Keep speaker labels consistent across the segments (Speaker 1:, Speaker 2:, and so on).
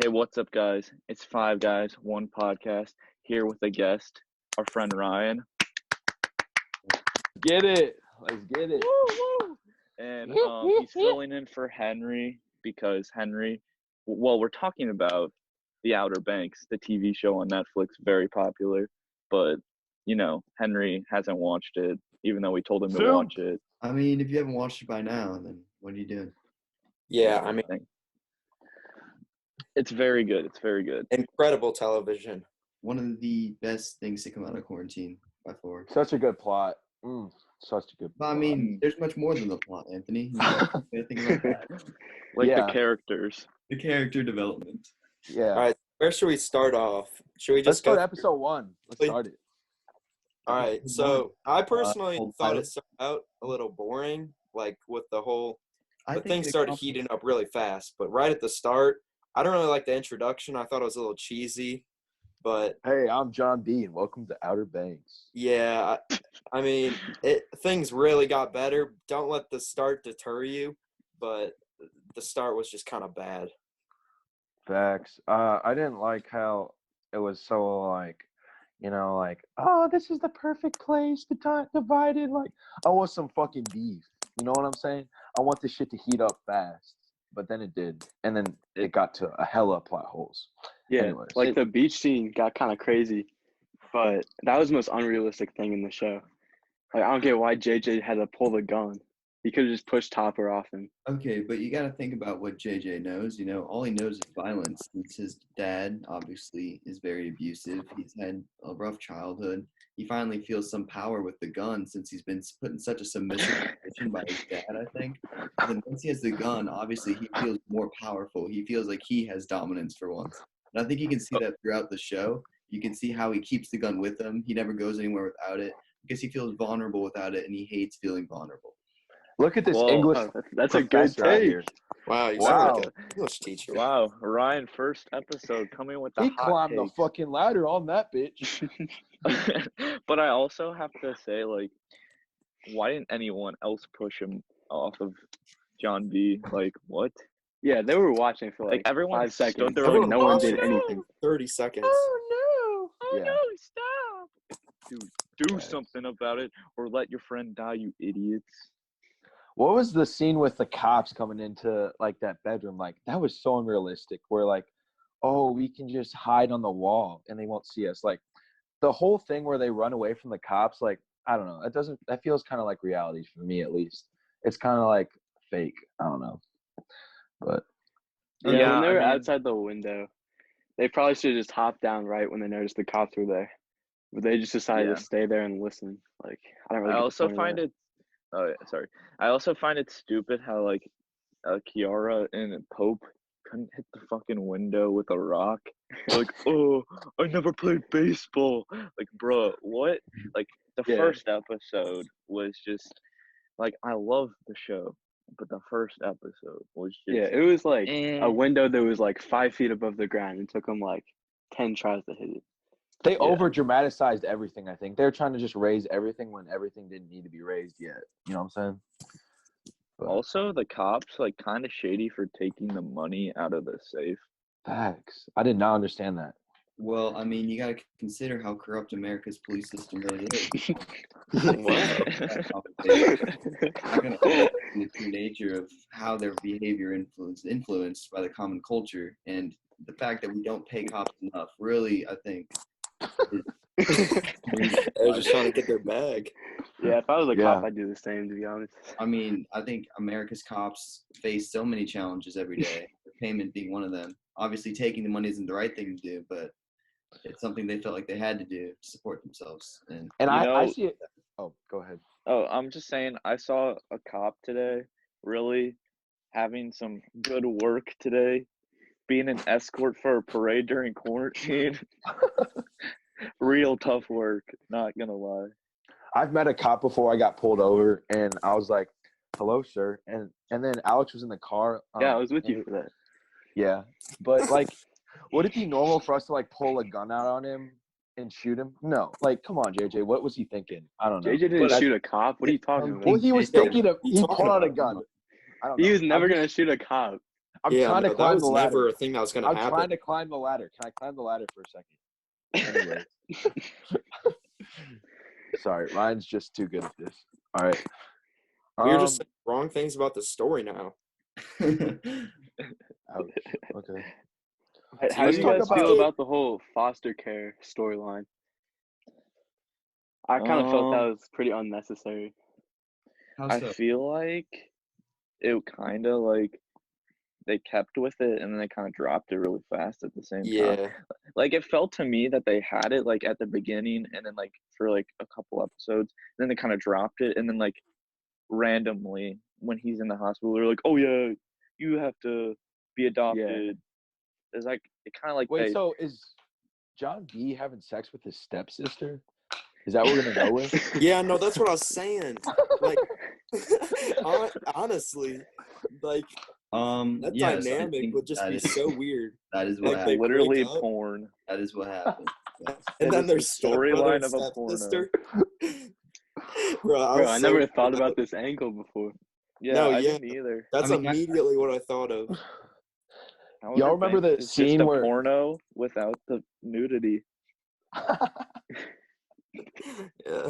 Speaker 1: Hey, what's up, guys? It's Five Guys, One Podcast, here with a guest, our friend Ryan.
Speaker 2: Get it. Let's get it.
Speaker 1: Woo, woo. And he's filling in for Henry because we're talking about the Outer Banks, the TV show on Netflix, very popular. But, Henry hasn't watched it, even though we told him to watch it.
Speaker 3: I mean, if you haven't watched it by now, then what are you doing?
Speaker 4: Yeah, I mean,
Speaker 1: it's very good. It's very good.
Speaker 4: incredible television.
Speaker 3: One of the best things to come out of quarantine by far.
Speaker 2: Such a good plot. Such a good
Speaker 3: But I
Speaker 2: plot.
Speaker 3: mean, there's much more than the plot, Anthony. You gotta think about that.
Speaker 1: Like
Speaker 2: Yeah.
Speaker 1: the characters.
Speaker 3: The character development.
Speaker 2: Yeah.
Speaker 4: All right, where should we start off? Should we
Speaker 2: Let's
Speaker 4: just go?
Speaker 2: start episode 1. Let's start it.
Speaker 4: All right, so I personally
Speaker 3: Old
Speaker 4: thought
Speaker 3: pilot.
Speaker 4: it started out a little boring, like with the whole.
Speaker 3: I
Speaker 4: But
Speaker 3: think
Speaker 4: things
Speaker 3: it
Speaker 4: started
Speaker 3: accomplished-
Speaker 4: heating up really fast. But right at the start, I don't really like the introduction. I thought it was a little cheesy, but
Speaker 2: Hey, I'm John B, and welcome to Outer Banks.
Speaker 4: yeah, I mean, things really got better. Don't let the start deter you, but the start was just kind of bad.
Speaker 2: Facts. I didn't like how it was so oh, this is the perfect place to divided. Like, I want some fucking beef. You know what I'm saying? I want this shit to heat up fast. But then it did. And then it got to a hella plot holes.
Speaker 5: Yeah,
Speaker 2: Anyways.
Speaker 5: like the beach scene got kind of crazy, but that was the most unrealistic thing in the show. Like, I don't get why JJ had to pull the gun. He could have just pushed Topper off him.
Speaker 3: Okay, but you got to think about what JJ knows. You know, all he knows is violence. Since his dad obviously is very abusive, he's had a rough childhood. He finally feels some power with the gun since he's been put in such a submissive position by his dad, I think. And then once he has the gun, obviously he feels more powerful. He feels like he has dominance for once. And I think you can see that throughout the show. You can see how he keeps the gun with him. He never goes anywhere without it because he feels vulnerable without it, and he hates feeling vulnerable.
Speaker 2: Look at this
Speaker 1: Whoa.
Speaker 2: English
Speaker 5: That's a good
Speaker 2: professor out
Speaker 5: take.
Speaker 2: here.
Speaker 4: Wow, you
Speaker 2: Wow.
Speaker 4: sound like an English teacher.
Speaker 1: Wow, Ryan, first episode coming with the
Speaker 2: He
Speaker 1: hot
Speaker 2: climbed the
Speaker 1: takes.
Speaker 2: fucking ladder on that bitch.
Speaker 1: But I also have to say, like, why didn't anyone else push him off of John B? Like, what?
Speaker 5: Yeah, they were watching for
Speaker 1: Like, everyone
Speaker 5: 5
Speaker 1: stood
Speaker 5: seconds.
Speaker 1: there
Speaker 5: Everyone,
Speaker 1: like,
Speaker 5: no one
Speaker 4: watching
Speaker 5: did anything.
Speaker 4: 30 seconds.
Speaker 1: Oh
Speaker 2: Yeah.
Speaker 1: no, stop! Dude, do something about it or let your friend die, you idiots.
Speaker 2: What was the scene with the cops coming into like that bedroom? Like, that was so unrealistic. Where like, oh, we can just hide on the wall and they won't see us. Like, the whole thing where they run away from the cops. Like, I don't know. That feels kind of like reality for me, at least. It's kind of like fake. I don't know. But
Speaker 5: Yeah,
Speaker 1: Yeah,
Speaker 5: when they
Speaker 1: I
Speaker 5: were
Speaker 1: mean-
Speaker 5: outside the window, they probably should have just hopped down right when they noticed the cops were there. But they just decided
Speaker 1: Yeah.
Speaker 5: to stay there and listen. Like, I don't really
Speaker 1: I
Speaker 5: get the
Speaker 1: also
Speaker 5: point of
Speaker 1: find
Speaker 5: that.
Speaker 1: it. Oh, yeah, sorry. I also find it stupid how like Kiara and Pope couldn't hit the fucking window with a rock. Like, oh, I never played baseball. Like, bro, what? Like, the
Speaker 5: Yeah.
Speaker 1: first episode was just like, I love the show, but the first episode was just
Speaker 5: Yeah, it was like
Speaker 1: eh.
Speaker 5: a window that was like 5 feet above the ground. It took them like 10 tries to hit it.
Speaker 2: they over dramatized everything. I think they're trying to just raise everything when everything didn't need to be raised yet. You know what I'm saying? But
Speaker 1: Also, the cops like kind of shady for taking the money out of the safe.
Speaker 2: facts. I did not understand that.
Speaker 3: Well, I mean, you got to consider how corrupt America's police system really is. I'm not gonna the true nature of how their behavior influenced by the common culture, and the fact that we don't pay cops enough. Really, I think.
Speaker 4: They're just trying to get their bag.
Speaker 5: Yeah, if I was a
Speaker 2: Yeah.
Speaker 5: cop, I'd do the same, to be honest.
Speaker 3: I mean, I think America's cops face so many challenges every day. Payment being one of them. Obviously, taking the money isn't the right thing to do, but it's something they felt like they had to do to support themselves. And
Speaker 2: And
Speaker 1: You
Speaker 2: I
Speaker 1: know-
Speaker 2: see it. Oh, go ahead.
Speaker 1: Oh, I'm just saying, I saw a cop today really having some good work today, being an escort for a parade during quarantine. Real tough work, not gonna lie.
Speaker 2: I've met a cop before I got pulled over, and I was like, "Hello, sir," and then Alex was in the car.
Speaker 5: Yeah, I was with you for that.
Speaker 2: Yeah, but like, would it be normal for us to like pull a gun out on him and shoot him? No, like, come on, JJ, what was he thinking? I don't know.
Speaker 5: JJ didn't
Speaker 1: But
Speaker 5: shoot a cop. What are you talking
Speaker 3: Well,
Speaker 5: about?
Speaker 2: Well, he was
Speaker 3: Yeah,
Speaker 2: thinking of
Speaker 4: what are you
Speaker 2: he
Speaker 4: talking
Speaker 2: pulled out a
Speaker 4: about?
Speaker 2: gun. I don't know.
Speaker 5: He was never
Speaker 2: I'm
Speaker 5: going to
Speaker 2: just-
Speaker 5: shoot a cop.
Speaker 2: I'm
Speaker 4: Yeah,
Speaker 2: trying to
Speaker 4: no, that
Speaker 2: climb
Speaker 4: was
Speaker 2: the ladder.
Speaker 4: never a thing that was going to
Speaker 2: I'm
Speaker 4: happen.
Speaker 2: trying to climb the ladder. Can I climb the ladder for a second? Anyways. Sorry, Ryan's just too good at this. All right.
Speaker 4: We're just saying wrong things about the story now.
Speaker 2: Ouch. Okay.
Speaker 5: How
Speaker 2: Let's
Speaker 5: do you
Speaker 2: talk
Speaker 5: guys
Speaker 2: about-
Speaker 5: feel about the whole foster care storyline? I kind of felt that was pretty unnecessary.
Speaker 3: How
Speaker 1: I
Speaker 3: so?
Speaker 1: feel like it kind of like they kept with it and then they kind of dropped it really fast at the same time.
Speaker 4: Yeah.
Speaker 1: Like it felt to me that they had it like at the beginning and then like for like a couple episodes, then they kind of dropped it and then like randomly when he's in the hospital they're like, oh yeah, you have to be adopted. It's like it kind of like
Speaker 2: Wait, so is John B having sex with his stepsister? Is that what we're gonna go with?
Speaker 4: Yeah, no, that's what I was saying. Like, honestly, like that
Speaker 3: yeah, so I
Speaker 4: dynamic
Speaker 3: think
Speaker 4: would just
Speaker 3: that
Speaker 4: be
Speaker 3: is-
Speaker 4: so weird.
Speaker 3: That is what
Speaker 4: Like,
Speaker 3: happened.
Speaker 4: they
Speaker 1: literally
Speaker 4: break up.
Speaker 1: porn.
Speaker 3: That is what happened. Yes.
Speaker 4: And
Speaker 1: It
Speaker 4: then
Speaker 1: is
Speaker 4: there's
Speaker 1: the storyline of a
Speaker 4: stepsister. Bro,
Speaker 5: Bro, I never thought about this angle before.
Speaker 1: Yeah,
Speaker 4: No,
Speaker 1: I
Speaker 4: yeah.
Speaker 1: didn't either.
Speaker 4: That's
Speaker 3: I mean,
Speaker 4: immediately what I thought of.
Speaker 1: Outer
Speaker 2: remember
Speaker 1: Banks
Speaker 2: the
Speaker 1: is
Speaker 2: scene
Speaker 1: just a
Speaker 2: where-
Speaker 1: porno without the nudity?
Speaker 4: Yeah.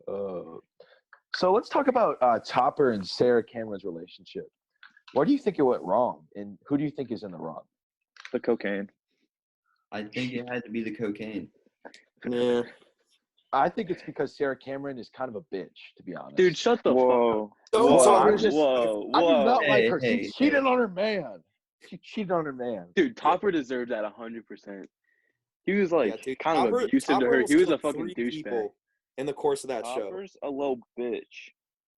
Speaker 2: So let's talk about Topper and Sarah Cameron's relationship. Where do you think it went wrong, and who do you think is in the wrong?
Speaker 1: The cocaine.
Speaker 3: I think it had to be the cocaine.
Speaker 4: Yeah.
Speaker 2: I think it's because Sarah Cameron is kind of a bitch, to be honest.
Speaker 5: Dude, shut the fuck up.
Speaker 1: Whoa.
Speaker 4: Don't
Speaker 1: Whoa.
Speaker 4: talk
Speaker 2: I
Speaker 4: about
Speaker 2: just-
Speaker 1: Whoa.
Speaker 2: I do not
Speaker 1: Whoa.
Speaker 2: like
Speaker 3: Hey,
Speaker 2: her.
Speaker 3: hey,
Speaker 2: She cheated
Speaker 3: hey.
Speaker 2: on her man. She cheated on her man.
Speaker 5: Dude, Topper deserved that 100%. He was like
Speaker 4: Yeah, dude,
Speaker 5: kind of
Speaker 4: Topper-
Speaker 5: abusive to
Speaker 4: Topper
Speaker 5: her.
Speaker 4: almost
Speaker 5: He was a
Speaker 4: killed
Speaker 5: fucking
Speaker 4: 3
Speaker 5: douchebag.
Speaker 4: people in the course of that show.
Speaker 1: Topper's a little bitch.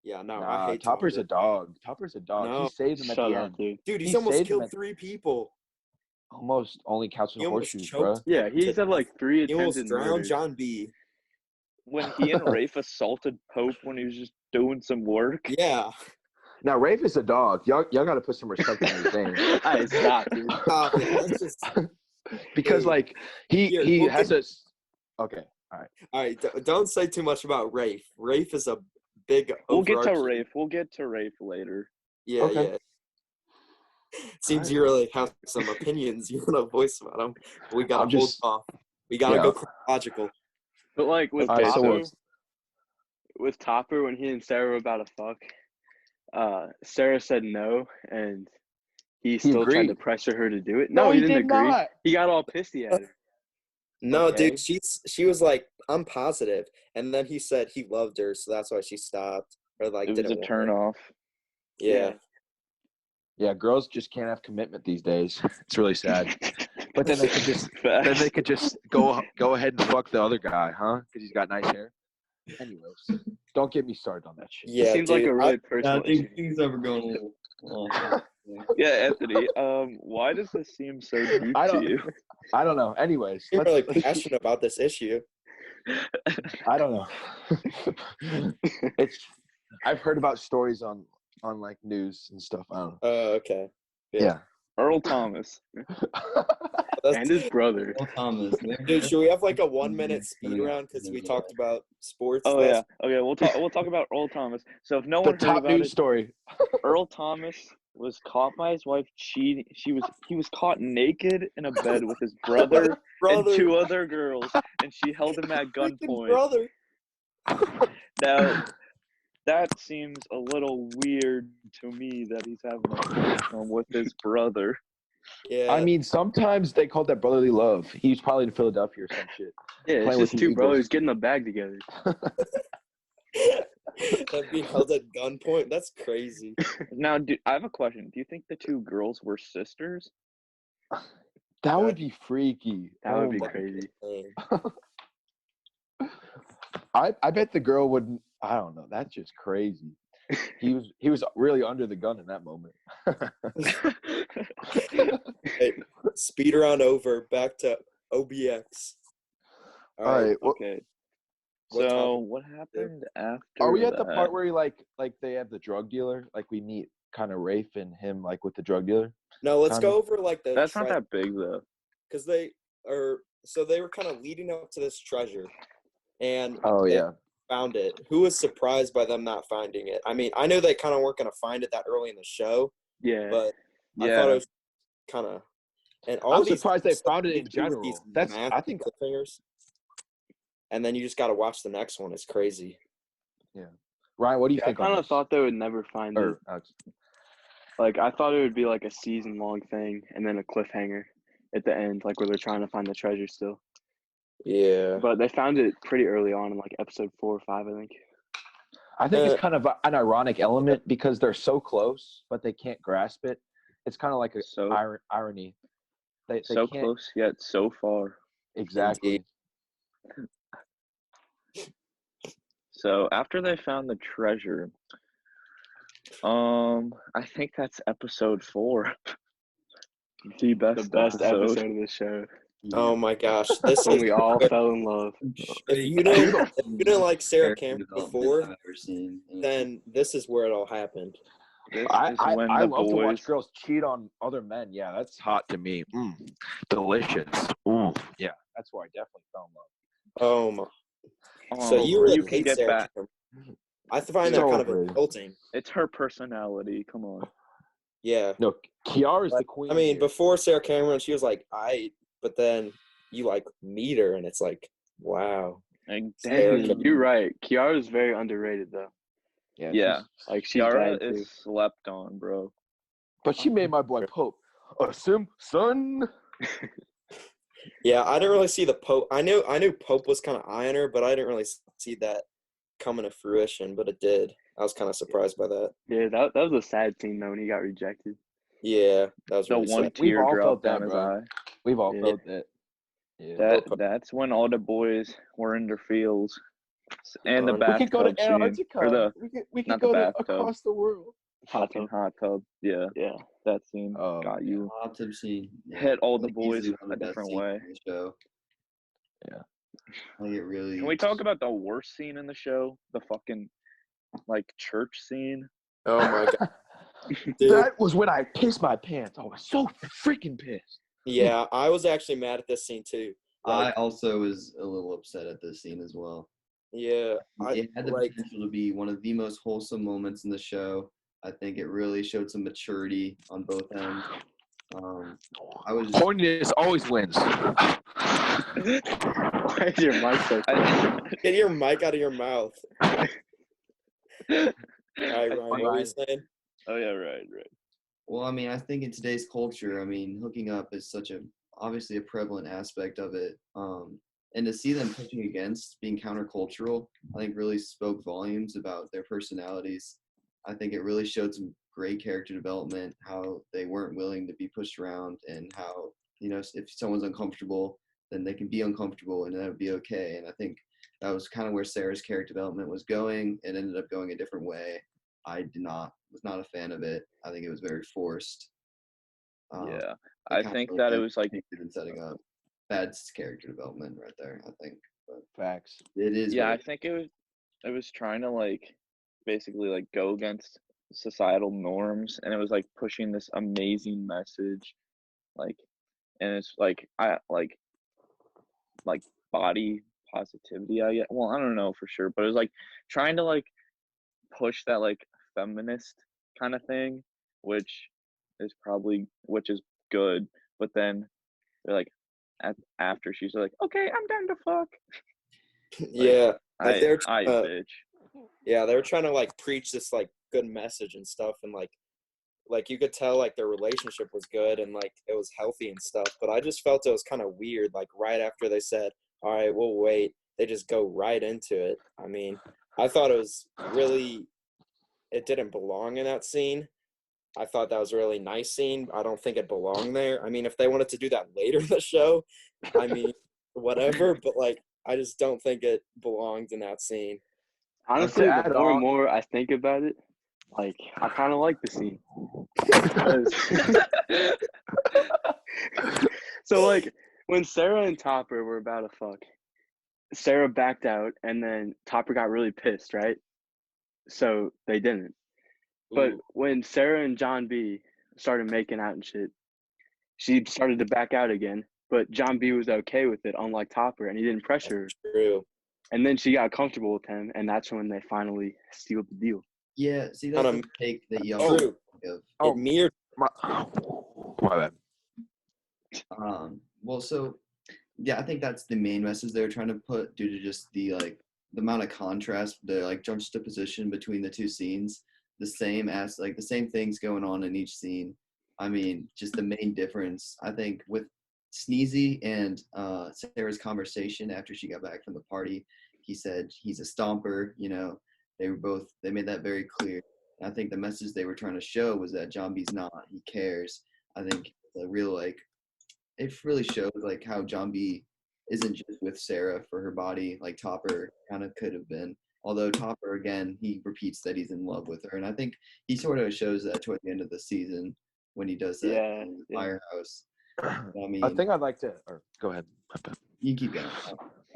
Speaker 4: Yeah, no, I
Speaker 2: Nah,
Speaker 4: hate
Speaker 2: Topper's
Speaker 4: Topper.
Speaker 2: a dog. Topper's a dog.
Speaker 4: No,
Speaker 2: He saved him at
Speaker 5: Shut
Speaker 2: the
Speaker 5: up,
Speaker 2: end.
Speaker 5: dude.
Speaker 4: Dude, he's
Speaker 2: He
Speaker 4: almost
Speaker 2: saved him
Speaker 4: killed
Speaker 2: at-
Speaker 4: 3 people.
Speaker 2: Almost only counts in
Speaker 4: He almost
Speaker 2: horseshoes, bro.
Speaker 4: choked.
Speaker 5: Yeah, he's had like 3
Speaker 4: He almost
Speaker 5: attempted
Speaker 4: drowned
Speaker 5: murders.
Speaker 4: John B.
Speaker 1: When he and Rafe assaulted Pope when he was just doing some work.
Speaker 4: Yeah.
Speaker 2: Now Rafe is a dog. Y'all got to put some respect on his name.
Speaker 5: Alright, stop, dude.
Speaker 4: Stop it. That's just
Speaker 2: Because
Speaker 4: Dude.
Speaker 2: like he
Speaker 4: Here,
Speaker 2: he
Speaker 4: we'll
Speaker 2: has
Speaker 4: get-
Speaker 2: a okay. All right.
Speaker 4: all right. Don't say too much about Rafe. Rafe is a big.
Speaker 1: We'll get to
Speaker 4: overarching-
Speaker 1: Rafe. We'll get to Rafe later.
Speaker 4: Yeah,
Speaker 2: Okay.
Speaker 4: yeah. Seems you really have some opinions you want to voice about him. We gotta
Speaker 2: I'm just-
Speaker 4: hold off. We gotta
Speaker 2: Yeah.
Speaker 4: go chronological.
Speaker 5: But like with
Speaker 2: Okay, so
Speaker 5: Topper,
Speaker 2: what's-
Speaker 5: with Topper when he and Sarah were about to fuck, Sarah said no, and he still tried to
Speaker 2: agreed.
Speaker 5: pressure her to do it. No, he didn't
Speaker 2: did
Speaker 5: agree.
Speaker 2: not.
Speaker 5: He got all pissy at her.
Speaker 4: No,
Speaker 2: Okay.
Speaker 4: dude, she was like, I'm positive, and then he said he loved her, so that's why she stopped or like
Speaker 1: It was
Speaker 4: didn't
Speaker 1: a
Speaker 4: want
Speaker 1: turn
Speaker 4: her.
Speaker 1: off.
Speaker 4: Yeah.
Speaker 2: Yeah, girls just can't have commitment these days. It's really sad. But then they could just go ahead and fuck the other guy, huh? Because he's got nice hair. Anyways, don't get me started on that shit.
Speaker 5: It
Speaker 4: Yeah,
Speaker 5: seems like
Speaker 4: dude,
Speaker 5: a really personal
Speaker 3: I think
Speaker 5: issue.
Speaker 3: things are going a little.
Speaker 1: Yeah, Anthony. Why does this seem so deep
Speaker 2: I
Speaker 1: to
Speaker 2: don't-
Speaker 1: you?
Speaker 2: I don't know. Anyways,
Speaker 4: you're
Speaker 2: let's-
Speaker 4: really passionate about this issue.
Speaker 2: I don't know. I've heard about stories on like news and stuff. I don't know.
Speaker 4: Oh, okay.
Speaker 2: Yeah.
Speaker 1: Earl Thomas.
Speaker 5: And his brother.
Speaker 3: Well, Thomas,
Speaker 4: Dude, should we have like a 1-minute speed round because we talked about sports?
Speaker 1: Oh yeah.
Speaker 4: last-
Speaker 1: Okay, we'll talk about Earl Thomas. So if no
Speaker 2: The
Speaker 1: one heard
Speaker 2: top
Speaker 1: about
Speaker 2: news
Speaker 1: it,
Speaker 2: story.
Speaker 1: Earl Thomas was caught by his wife cheating. He was caught naked in a bed with his brother and 2 other girls, and she held him at
Speaker 4: Freaking
Speaker 1: gunpoint.
Speaker 4: brother.
Speaker 1: Now, that seems a little weird to me that he's having a threesome with his brother.
Speaker 4: Yeah.
Speaker 2: I mean, sometimes they call that brotherly love. He's probably in Philadelphia or some shit.
Speaker 5: Yeah, it's
Speaker 2: Playing with
Speaker 5: just
Speaker 2: the
Speaker 5: 2
Speaker 2: Eagles.
Speaker 5: brothers getting a bag together.
Speaker 4: That being held at gunpoint. That's crazy.
Speaker 1: Now, I have a question. Do you think the 2 girls were sisters?
Speaker 2: That would be freaky.
Speaker 5: That would be
Speaker 2: my-
Speaker 5: crazy.
Speaker 2: I bet the girl wouldn't. I don't know. That's just crazy. He was really under the gun in that moment.
Speaker 4: Hey, speed round over. Back to OBX.
Speaker 2: All right. Well,
Speaker 1: Okay.
Speaker 4: What
Speaker 1: So
Speaker 4: topic?
Speaker 1: what happened after?
Speaker 2: are we at the
Speaker 1: that?
Speaker 2: part where like they have the drug dealer? Like we meet kind of Rafe and him like with the drug dealer?
Speaker 4: No, let's
Speaker 2: Kinda.
Speaker 4: go over like the.
Speaker 1: That's not that big though.
Speaker 4: Because they were kind of leading up to this treasure, and
Speaker 2: Oh
Speaker 4: they
Speaker 2: yeah.
Speaker 4: found it. Who was surprised by them not finding it? I mean, I know they kind of weren't going to find it that early in the show,
Speaker 5: Yeah.
Speaker 4: but I thought it was kind of, and all
Speaker 2: I'm
Speaker 4: these
Speaker 2: surprised they
Speaker 4: episodes
Speaker 2: found it in
Speaker 4: do
Speaker 2: general.
Speaker 4: these
Speaker 2: That's
Speaker 4: massive
Speaker 2: I think.
Speaker 4: cliffhangers, and then you just got to watch the next one. It's crazy.
Speaker 2: Yeah, Ryan, what do you
Speaker 5: I
Speaker 2: think on
Speaker 5: kind
Speaker 2: this?
Speaker 5: of thought they would never find it.
Speaker 2: Or,
Speaker 5: Like, I thought it would be like a season-long thing and then a cliffhanger at the end, like where they're trying to find the treasure still.
Speaker 4: Yeah.
Speaker 5: But they found it pretty early on in like episode 4 or 5, I think.
Speaker 2: I think it's kind of an ironic element because they're so close, but they can't grasp it. It's kind of like a irony. They
Speaker 1: so
Speaker 2: can't,
Speaker 1: close yet so far.
Speaker 2: exactly.
Speaker 1: So after they found the treasure, I think that's episode 4. The best
Speaker 5: episode of the show.
Speaker 4: Oh my gosh, this
Speaker 5: When
Speaker 4: is
Speaker 5: we all fell in love.
Speaker 4: If you didn't like Sarah Cameron
Speaker 3: Development
Speaker 4: before,
Speaker 3: I've ever seen.
Speaker 4: then this is where it all happened.
Speaker 1: This
Speaker 2: I
Speaker 1: is when
Speaker 2: love
Speaker 1: the
Speaker 2: to watch
Speaker 1: boys.
Speaker 2: girls cheat on other men. Yeah, that's hot to me. Delicious. Yeah, that's where I definitely fell in love.
Speaker 4: Oh my! So you really
Speaker 1: can
Speaker 4: hate
Speaker 1: get
Speaker 4: Sarah
Speaker 1: back.
Speaker 4: Cameron. I find
Speaker 2: So
Speaker 4: that kind of
Speaker 2: overrated.
Speaker 4: insulting.
Speaker 1: It's her personality. Come on.
Speaker 4: Yeah.
Speaker 2: No, Kiara's the queen.
Speaker 4: I mean,
Speaker 2: here.
Speaker 4: before Sarah Cameron, she was like, but then you like meet her, and it's like, wow.
Speaker 5: You're right. Kiara's very underrated, though.
Speaker 1: Yeah.
Speaker 5: She's
Speaker 1: Kiara
Speaker 5: bad, too.
Speaker 1: is slept on, bro.
Speaker 2: But she made my boy Pope a son.
Speaker 4: Yeah, I didn't really see the Pope. I knew Pope was kind of eyeing her, but I didn't really see that coming to fruition. But it did. I was kind of surprised by that.
Speaker 5: Yeah, that was a sad scene, though, when he got rejected.
Speaker 4: Yeah, that was
Speaker 1: The
Speaker 4: really
Speaker 1: one
Speaker 4: sad.
Speaker 1: tear
Speaker 2: We've all
Speaker 1: dropped
Speaker 2: felt that,
Speaker 1: down his
Speaker 2: bro.
Speaker 1: eye.
Speaker 2: We've all
Speaker 5: Yeah.
Speaker 2: felt that. Yeah.
Speaker 1: That's when all the boys were in their fields, and the
Speaker 4: We
Speaker 2: We could go to
Speaker 1: bathtub scene,
Speaker 2: Antarctica.
Speaker 1: or the
Speaker 2: we could
Speaker 1: not the
Speaker 2: go to
Speaker 1: bathtub.
Speaker 2: across the world.
Speaker 1: fucking hot tub. Yeah,
Speaker 5: Yeah.
Speaker 1: that scene
Speaker 2: Oh,
Speaker 1: got you.
Speaker 3: Hot tub scene. Yeah.
Speaker 1: Hit all the
Speaker 3: Like,
Speaker 1: boys
Speaker 3: easily one
Speaker 1: a
Speaker 3: of the best
Speaker 1: different
Speaker 3: scenes
Speaker 1: way.
Speaker 3: in the show.
Speaker 2: Yeah.
Speaker 3: Like it really.
Speaker 1: Can we talk about the worst scene in the show? The fucking church scene.
Speaker 4: Oh my god. Dude,
Speaker 2: That was when I pissed my pants. I was so freaking pissed.
Speaker 4: yeah, I was actually mad at this scene too.
Speaker 3: I also was a little upset at this scene as well.
Speaker 4: Yeah,
Speaker 3: It had the potential to be one of the most wholesome moments in the show. I think it really showed some maturity on both ends. I was
Speaker 2: Horniness always wins.
Speaker 5: Why is your mic so
Speaker 4: get your mic out of your mouth. All right, Ryan, what were you saying?
Speaker 1: Oh yeah, right.
Speaker 3: Well, I mean, I think in today's culture, I mean, hooking up is obviously a prevalent aspect of it. And to see them pushing against being countercultural, I think really spoke volumes about their personalities. I think it really showed some great character development, how they weren't willing to be pushed around, and how, if someone's uncomfortable, then they can be uncomfortable and that would be okay. And I think that was kind of where Sarah's character development was going. It ended up going a different way. I was not a fan of it. I think it was very forced.
Speaker 1: Yeah, I think that it was like
Speaker 3: in setting up bad character development right there. I think, but
Speaker 2: Facts.
Speaker 3: it is.
Speaker 1: yeah, I think it was trying to basically go against societal norms, and it was pushing this amazing message, and it's body positivity. I don't know for sure, but it was trying to push that feminist kind of thing, which is good, but then they're after she's okay, I'm down to fuck.
Speaker 4: Yeah,
Speaker 1: I bitch.
Speaker 4: Yeah, they were trying to preach this good message and stuff, and you could tell their relationship was good and it was healthy and stuff. But I just felt it was kind of weird. Right after they said, "All right, we'll wait," they just go right into it. I mean, I thought it was really. It didn't belong in that scene. I thought that was a really nice scene. I don't think it belonged there. I mean, if they wanted to do that later in the show, I mean, whatever. But I just don't think it belonged in that scene.
Speaker 5: Honestly, the more and more I think about it, I kind of like the scene. So when Sarah and Topper were about to fuck, Sarah backed out, and then Topper got really pissed, right? So they didn't. But when Sarah and John B started making out and shit, she started to back out again. But John B was okay with it, unlike Topper, and he didn't pressure her.
Speaker 4: True.
Speaker 5: And then she got comfortable with him, and that's when they finally sealed the deal.
Speaker 3: Yeah, see, that's the take that you
Speaker 4: True.
Speaker 3: of.
Speaker 4: It mirrored
Speaker 2: My bad.
Speaker 3: Well, so yeah, I think that's the main message they were trying to put due to just the amount of contrast, the juxtaposition between the two scenes. The same things going on in each scene. I mean, just the main difference I think with Sneezy and Sarah's conversation after she got back from the party. He said he's a stomper. They made that very clear. And I think the message they were trying to show was that John B's not. He cares. I think the real it really shows how John B isn't just with Sarah for her body like Topper kind of could have been. Although Topper, again, he repeats that he's in love with her, and I think he sort of shows that toward the end of the season when he does that in the firehouse. I mean,
Speaker 2: I think I'd like to. Or go ahead.
Speaker 3: You keep going.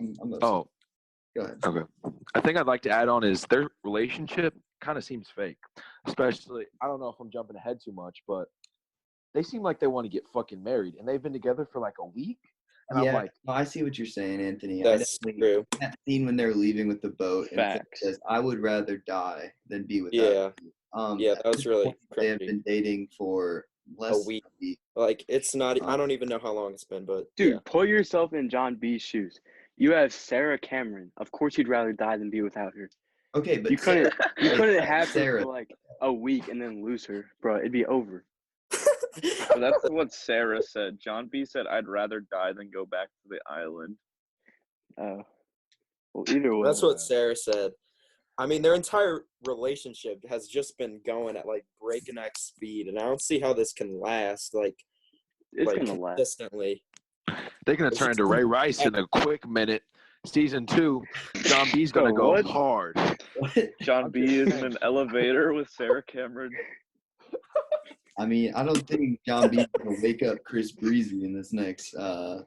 Speaker 3: I'm listening.
Speaker 2: Oh,
Speaker 3: Go ahead.
Speaker 2: okay. I think I'd like to add on is their relationship kind of seems fake, especially. I don't know if I'm jumping ahead too much, but they seem like they want to get fucking married, and they've been together for like a week. And
Speaker 3: Yeah,
Speaker 2: I'm like,
Speaker 3: no, I see what you're saying, Anthony.
Speaker 4: That's true.
Speaker 3: That scene when they're leaving with the boat and Finn
Speaker 1: Facts.
Speaker 3: says, "I would rather die than be with
Speaker 4: Yeah.
Speaker 3: that."
Speaker 4: Yeah, that was really
Speaker 3: They have
Speaker 4: crazy.
Speaker 3: been dating for less
Speaker 4: A week.
Speaker 3: than a week.
Speaker 4: Like, it's not. I don't even know how long it's been, but
Speaker 5: Dude,
Speaker 4: yeah.
Speaker 5: put yourself in John B's shoes. You have Sarah Cameron. Of course, you'd rather die than be without her.
Speaker 3: Okay, but
Speaker 5: You couldn't have her
Speaker 3: Sarah.
Speaker 5: for like a week and then lose her, bro. It'd be over.
Speaker 1: But that's what Sarah said. John B said, "I'd rather die than go back to the island."
Speaker 5: Well, either way.
Speaker 4: That's what Sarah said. I mean, their entire relationship has just been going at like breakneck speed, and I don't see how this can last
Speaker 5: It's gonna last.
Speaker 4: consistently.
Speaker 2: they're gonna turn into Ray Rice in a quick minute. Season 2, John B's gonna go
Speaker 5: what?
Speaker 2: hard.
Speaker 1: John
Speaker 2: I'm
Speaker 1: B
Speaker 2: just
Speaker 1: is in
Speaker 2: saying.
Speaker 1: an elevator with Sarah Cameron.
Speaker 3: I mean, I don't think John B is gonna wake up Chris Breezy in this next.
Speaker 2: I'm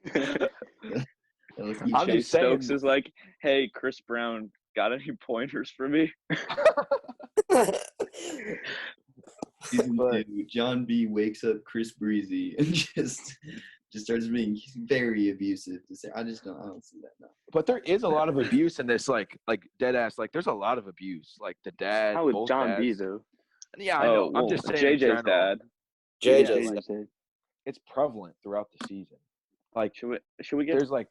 Speaker 1: Chase
Speaker 2: just saying.
Speaker 1: Stokes is like, "Hey, Chris Brown, got any pointers for me?"
Speaker 3: Season
Speaker 2: But-
Speaker 3: 2, John B wakes up Chris Breezy and just starts being very abusive to say. I don't see that now.
Speaker 2: But there is a lot of abuse in this, like dead ass. Like there's a lot of abuse. Like the dad.
Speaker 5: How with
Speaker 2: both
Speaker 5: John B
Speaker 2: dads.
Speaker 5: though?
Speaker 2: Yeah, I know.
Speaker 1: well,
Speaker 2: I'm just saying. in
Speaker 1: JJ's
Speaker 2: general,
Speaker 1: dad.
Speaker 4: JJ's
Speaker 2: like, it's prevalent throughout the season. Like
Speaker 1: Should we get?
Speaker 2: there's like.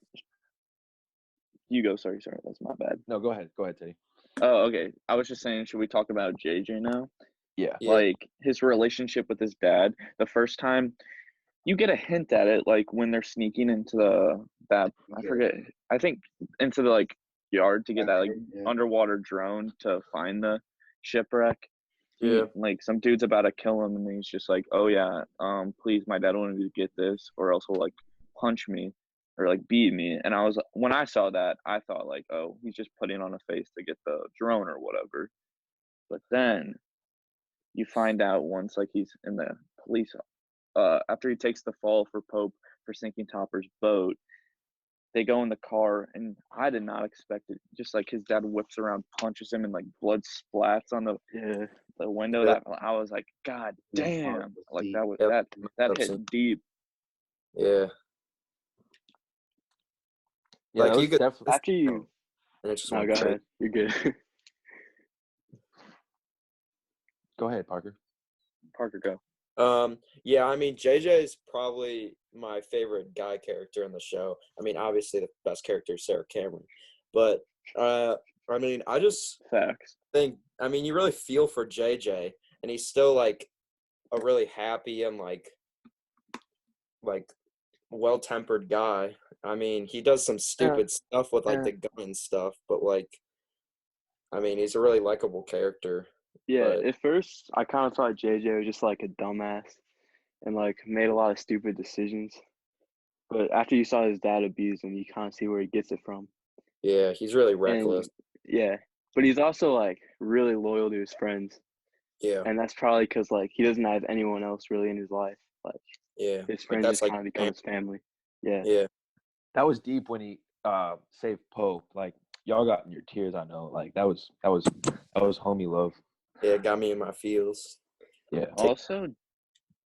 Speaker 1: You go. Sorry. That's my bad.
Speaker 2: No, go ahead, Teddy.
Speaker 1: Oh, okay. I was just saying, should we talk about JJ now?
Speaker 2: Yeah.
Speaker 4: Yeah.
Speaker 1: Like his relationship with his dad. The first time you get a hint at it, like when they're sneaking into I think into the yard to get that underwater drone to find the shipwreck. Like some dude's about to kill him, and he's just like, "Oh yeah, please, my dad wanted me to get this, or else he'll punch me or beat me." And when I saw that, I thought "Oh, he's just putting on a face to get the drone or whatever." But then you find out once he's in the police, after he takes the fall for Pope for sinking Topper's boat, they go in the car, and I did not expect it. Just his dad whips around, punches him, and blood splats on the window.
Speaker 4: Yeah.
Speaker 1: That I was like, God damn! That was
Speaker 4: Yep.
Speaker 1: that hit deep.
Speaker 4: Yeah.
Speaker 2: Yeah,
Speaker 4: Like, you could-
Speaker 2: definitely.
Speaker 5: After you,
Speaker 4: And it just
Speaker 5: no,
Speaker 4: went
Speaker 5: go
Speaker 4: crazy.
Speaker 5: ahead. You're good.
Speaker 2: Go ahead, Parker.
Speaker 1: Parker, go.
Speaker 4: Yeah, I mean, JJ is probably my favorite guy character in the show. I mean, obviously the best character is Sarah Cameron, but I mean, I just
Speaker 1: Facts.
Speaker 4: think, I mean, you really feel for JJ, and he's still a really happy and well-tempered guy. I mean, he does some stupid stuff with the gun and stuff, but I mean, he's a really likable character.
Speaker 5: Yeah,
Speaker 4: But-
Speaker 5: at first I kind of thought JJ was just a dumbass and made a lot of stupid decisions. But after you saw his dad abuse him, you kind of see where he gets it from.
Speaker 4: Yeah, he's really
Speaker 5: And,
Speaker 4: reckless.
Speaker 5: yeah, but he's also really loyal to his friends,
Speaker 4: Yeah,
Speaker 5: and that's probably because he doesn't have anyone else really in his life.
Speaker 4: yeah.
Speaker 5: His friends
Speaker 4: that's
Speaker 5: just kind of become his family. Yeah.
Speaker 4: Yeah.
Speaker 2: That was deep when he saved Pope. Y'all got in your tears. I know. That was homie love.
Speaker 4: Yeah, it got me in my feels.
Speaker 2: Yeah.
Speaker 1: Also,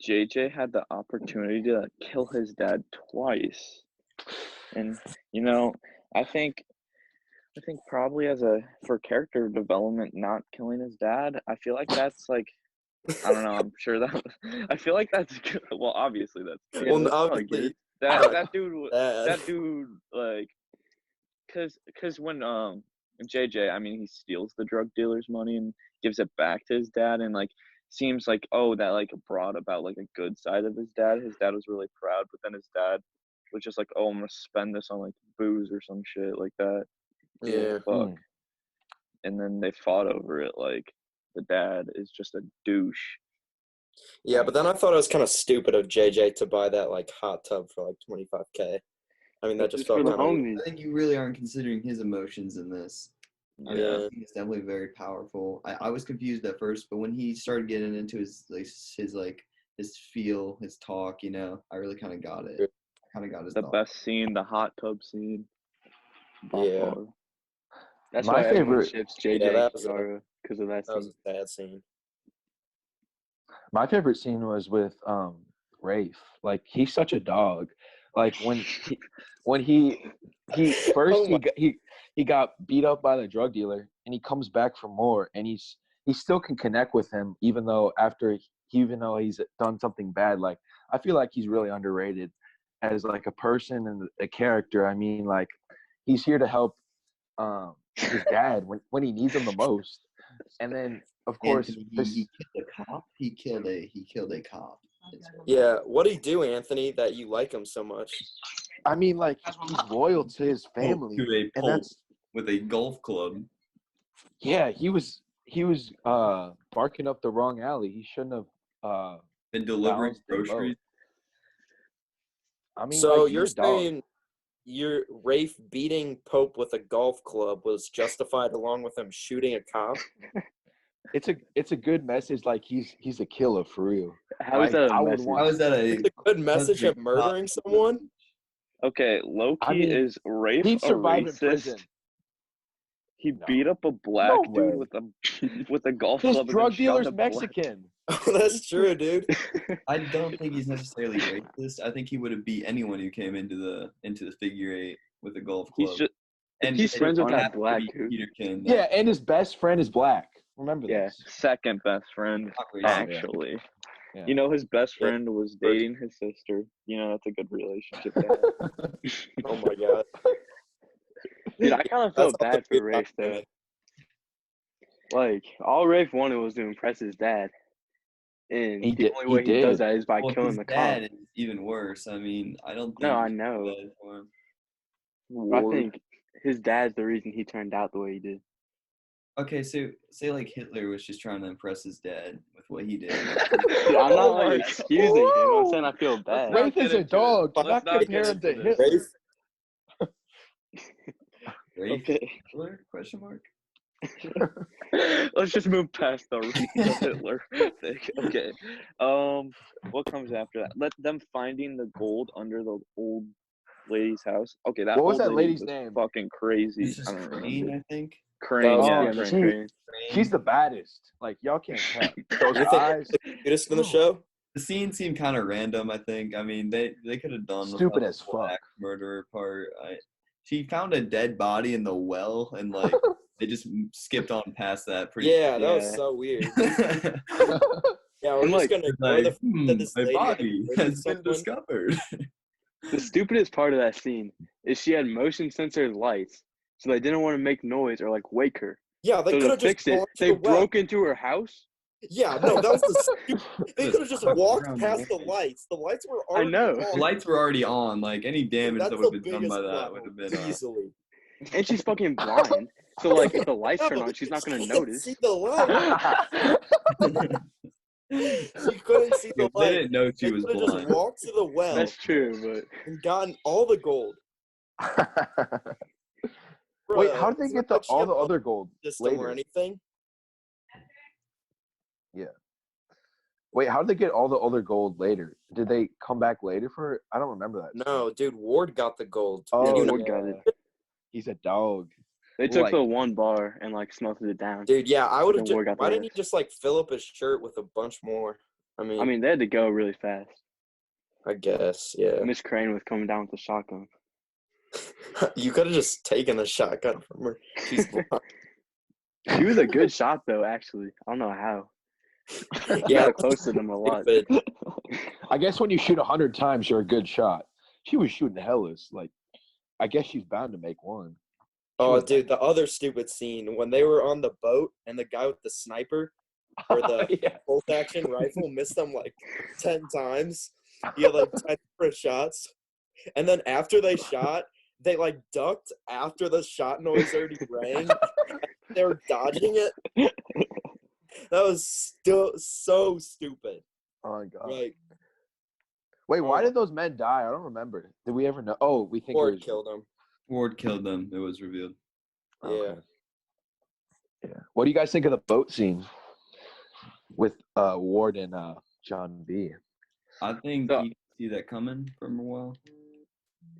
Speaker 1: JJ had the opportunity to kill his dad twice, and I think probably for character development, not killing his dad, I feel like that's I don't know. I'm sure that. I feel like that's good. Well, obviously that's good.
Speaker 4: Well,
Speaker 5: that's probably
Speaker 4: obviously,
Speaker 5: good.
Speaker 1: That
Speaker 4: Dad.
Speaker 1: dude like, cause when JJ, I mean, he steals the drug dealer's money and gives it back to his dad, and like seems like, oh, that like brought about like a good side of his dad. His dad was really proud, but then his dad was just like, oh, I'm gonna spend this on like booze or some shit like that.
Speaker 4: Yeah.
Speaker 1: Fuck. And then they fought over it. Like the dad is just a douche.
Speaker 4: Yeah, but then I thought it was kind of stupid of JJ to buy that like hot tub for like $25K. I mean, that just
Speaker 5: Just for
Speaker 4: felt
Speaker 5: the
Speaker 4: kind of
Speaker 5: homies.
Speaker 3: I think you really aren't considering his emotions in this. I
Speaker 1: Yeah.
Speaker 3: think it's definitely very powerful. I was confused at first, but when he started getting into his feel, his talk, you know, I really kind of got it. Kind of got his
Speaker 1: The
Speaker 3: thought.
Speaker 1: best scene, the hot tub scene. By
Speaker 4: Yeah.
Speaker 1: far.
Speaker 5: That's
Speaker 2: My
Speaker 5: why everyone
Speaker 2: favorite-
Speaker 5: ships JJ
Speaker 4: Yeah, that
Speaker 5: and
Speaker 4: was a-
Speaker 5: Kizaru because of that
Speaker 4: That was
Speaker 5: scene.
Speaker 4: a sad scene.
Speaker 2: My favorite scene was with Rafe. Like he's such a dog. Like when he first
Speaker 4: Oh my-
Speaker 2: he got beat up by the drug dealer and he comes back for more and he still can connect with him even though he's done something bad. Like I feel like he's really underrated as like a person and a character. I mean, like he's here to help his dad when he needs him the most. And then of course
Speaker 3: Anthony,
Speaker 2: this,
Speaker 3: he killed a cop. He killed a cop.
Speaker 4: Yeah, what'd he do, Anthony, that you like him so much?
Speaker 2: I mean, like he's loyal to his family,
Speaker 3: To a
Speaker 2: and
Speaker 3: pole
Speaker 2: that's
Speaker 3: with a golf club.
Speaker 2: yeah. He was barking up the wrong alley. He shouldn't have.
Speaker 3: And delivering
Speaker 2: balanced them both.
Speaker 3: groceries.
Speaker 2: I mean,
Speaker 4: So
Speaker 2: like,
Speaker 4: you're
Speaker 2: he's a dog.
Speaker 4: saying your Rafe beating Pope with a golf club was justified along with him shooting a cop?
Speaker 2: It's a good message. Like he's a killer for real.
Speaker 5: How is
Speaker 2: Like,
Speaker 5: that
Speaker 2: I
Speaker 5: a
Speaker 2: would
Speaker 5: message?
Speaker 2: want-
Speaker 3: How is that
Speaker 4: It's a good message of murdering someone?
Speaker 1: Okay, Loki
Speaker 2: I mean,
Speaker 1: is Rafe
Speaker 2: he'd
Speaker 1: a
Speaker 2: survive in prison.
Speaker 1: racist? He
Speaker 2: No.
Speaker 1: beat up a black
Speaker 2: No
Speaker 1: dude
Speaker 2: way.
Speaker 1: with a golf
Speaker 2: This
Speaker 1: club.
Speaker 2: drug
Speaker 1: and then shot
Speaker 2: dealer's
Speaker 1: a black-
Speaker 2: Mexican.
Speaker 4: Oh, that's true, dude.
Speaker 3: I don't think he's necessarily racist. I think he would have beat anyone who came into the figure eight with a golf club.
Speaker 1: He's just
Speaker 5: he's friends with
Speaker 3: don't
Speaker 5: that
Speaker 3: have to
Speaker 5: black
Speaker 3: be
Speaker 5: dude.
Speaker 3: Peterkin.
Speaker 2: Yeah, and his best friend is black. Remember
Speaker 5: Yeah.
Speaker 2: this.
Speaker 1: second best friend,
Speaker 3: Not racist.
Speaker 1: actually.
Speaker 2: Yeah.
Speaker 1: You know, his best
Speaker 4: Yeah.
Speaker 1: friend was dating his sister. You know, that's a good relationship to have.
Speaker 4: Oh my god.
Speaker 5: Dude, I kind of feel
Speaker 4: That's all
Speaker 5: bad
Speaker 4: the
Speaker 5: for Rafe though. Like all Rafe wanted was to impress his dad, and
Speaker 2: He
Speaker 5: the
Speaker 2: did-
Speaker 5: only
Speaker 2: he
Speaker 5: way he does
Speaker 2: did.
Speaker 5: that is by
Speaker 3: Well,
Speaker 5: killing
Speaker 3: his
Speaker 5: the
Speaker 3: dad
Speaker 5: cop.
Speaker 3: is even worse. I mean, I don't think.
Speaker 5: No, I
Speaker 3: you should
Speaker 5: know.
Speaker 3: do that for him.
Speaker 5: But I
Speaker 1: Ward.
Speaker 5: think his dad's the reason he turned out the way he did.
Speaker 3: Okay, so say like Hitler was just trying to impress his dad with what he did.
Speaker 5: Dude, I'm not
Speaker 1: Oh my
Speaker 5: like
Speaker 1: God.
Speaker 5: excusing him. I'm saying I feel bad.
Speaker 1: not
Speaker 2: Rafe
Speaker 1: get
Speaker 2: is a
Speaker 1: into
Speaker 2: dog.
Speaker 1: this.
Speaker 2: Do
Speaker 1: Let's
Speaker 2: not
Speaker 1: not
Speaker 2: compare
Speaker 1: get
Speaker 2: him to
Speaker 1: into this.
Speaker 2: Hitler.
Speaker 4: Rafe,
Speaker 3: Rafe
Speaker 5: Okay.
Speaker 3: Hitler? Question mark.
Speaker 1: Let's just move past the Hitler thing. Okay. What comes after that? Let them finding the gold under the old lady's house. Okay, that
Speaker 2: What was
Speaker 1: old
Speaker 2: that
Speaker 1: lady
Speaker 2: lady's
Speaker 1: was
Speaker 2: name?
Speaker 1: fucking crazy.
Speaker 3: This is
Speaker 1: I don't
Speaker 3: Crane,
Speaker 1: remember.
Speaker 3: I think.
Speaker 1: Crane,
Speaker 4: Oh,
Speaker 1: yeah,
Speaker 2: she-
Speaker 1: Crane.
Speaker 2: She's the baddest. Like y'all can't tell. Those
Speaker 4: You think
Speaker 2: eyes.
Speaker 4: the cutest in the show?
Speaker 3: The scene seemed kind of random. I think. I mean, they could have done
Speaker 2: Stupid
Speaker 3: without
Speaker 2: as
Speaker 3: the black
Speaker 2: fuck.
Speaker 3: murderer part. She found a dead body in the well, and like they just skipped on past that. Pretty
Speaker 4: Yeah, that was
Speaker 5: Yeah.
Speaker 4: so weird.
Speaker 3: quick.
Speaker 4: Yeah, we're
Speaker 5: And,
Speaker 4: just
Speaker 5: like,
Speaker 4: gonna ignore the fact that this
Speaker 3: a
Speaker 4: lady had
Speaker 3: body
Speaker 4: murdered
Speaker 3: has been
Speaker 4: someone.
Speaker 3: discovered.
Speaker 5: The stupidest part of that scene is she had motion sensor lights, so they didn't want to make noise or like wake her.
Speaker 4: Yeah, they
Speaker 5: So
Speaker 4: could
Speaker 5: to
Speaker 4: have just
Speaker 5: fix it,
Speaker 4: gone to
Speaker 5: they
Speaker 4: the well.
Speaker 5: broke into her house.
Speaker 4: Yeah, no, that was the They could have just walked
Speaker 3: Around
Speaker 4: past the
Speaker 3: noise.
Speaker 4: lights. The lights were
Speaker 5: I
Speaker 4: already
Speaker 5: know.
Speaker 3: The
Speaker 4: on.
Speaker 3: lights were already on. Like any damage
Speaker 4: That's
Speaker 3: that would
Speaker 4: the
Speaker 3: have been done
Speaker 4: biggest
Speaker 3: by that
Speaker 4: plot
Speaker 3: would
Speaker 4: hole,
Speaker 3: have been
Speaker 4: easily.
Speaker 5: And she's fucking blind. So like if the lights
Speaker 4: No,
Speaker 5: turn on, she's not gonna
Speaker 4: she
Speaker 5: notice.
Speaker 4: couldn't see the light. She couldn't see the
Speaker 3: They
Speaker 4: light.
Speaker 3: didn't know she
Speaker 4: They
Speaker 3: was
Speaker 4: could have just
Speaker 3: blind.
Speaker 4: walked to the well
Speaker 5: That's true,
Speaker 4: and gotten all the gold.
Speaker 2: Wait,
Speaker 4: Bruh,
Speaker 2: how did they
Speaker 4: it's
Speaker 2: get
Speaker 4: not like she
Speaker 2: all
Speaker 4: had
Speaker 2: the
Speaker 4: a
Speaker 2: other gold
Speaker 4: system or
Speaker 2: later?
Speaker 4: anything?
Speaker 2: Wait, how did they get all the other gold later? Did they come back later for it? I don't remember that.
Speaker 4: No, dude, Ward got the gold.
Speaker 2: Oh,
Speaker 4: Did you know?
Speaker 5: Ward got it.
Speaker 2: He's a dog.
Speaker 5: they took
Speaker 2: Like-
Speaker 5: the one bar and like smelted it down.
Speaker 4: Dude, yeah, I would have
Speaker 5: Then
Speaker 4: just.
Speaker 5: Ward got the
Speaker 4: Why didn't he
Speaker 5: rest.
Speaker 4: just like fill up his shirt with a bunch more? I mean,
Speaker 5: They had to go really fast.
Speaker 4: I guess, yeah.
Speaker 5: Miss Crane was coming down with the shotgun.
Speaker 4: You could have just taken the shotgun from her. She's blind.
Speaker 5: She was a good shot though, actually. I don't know how. Yeah, I posted them a lot.
Speaker 4: Stupid.
Speaker 2: I guess when you shoot 100 times, you're a good shot. She was shooting hellas. Like, I guess she's bound to make one.
Speaker 4: Oh, dude, the other stupid scene when they were on the boat and the guy with the sniper or the
Speaker 2: Yeah.
Speaker 4: bolt action rifle missed them like 10 times. He had like 10 different shots. And then after they shot, they like ducked after the shot noise already rang. They were dodging it. That was still so stupid.
Speaker 2: Oh my god.
Speaker 4: Like,
Speaker 2: Wait, why
Speaker 4: oh.
Speaker 2: did those men die? I don't remember. Did we ever know? Oh, we think it
Speaker 4: Ford
Speaker 2: was
Speaker 4: killed him.
Speaker 3: Ward killed them. It was revealed.
Speaker 4: Yeah.
Speaker 2: Yeah. What do you guys think of the boat scene with Ward and John B?
Speaker 3: I think
Speaker 5: So-
Speaker 3: you can see that coming from a while.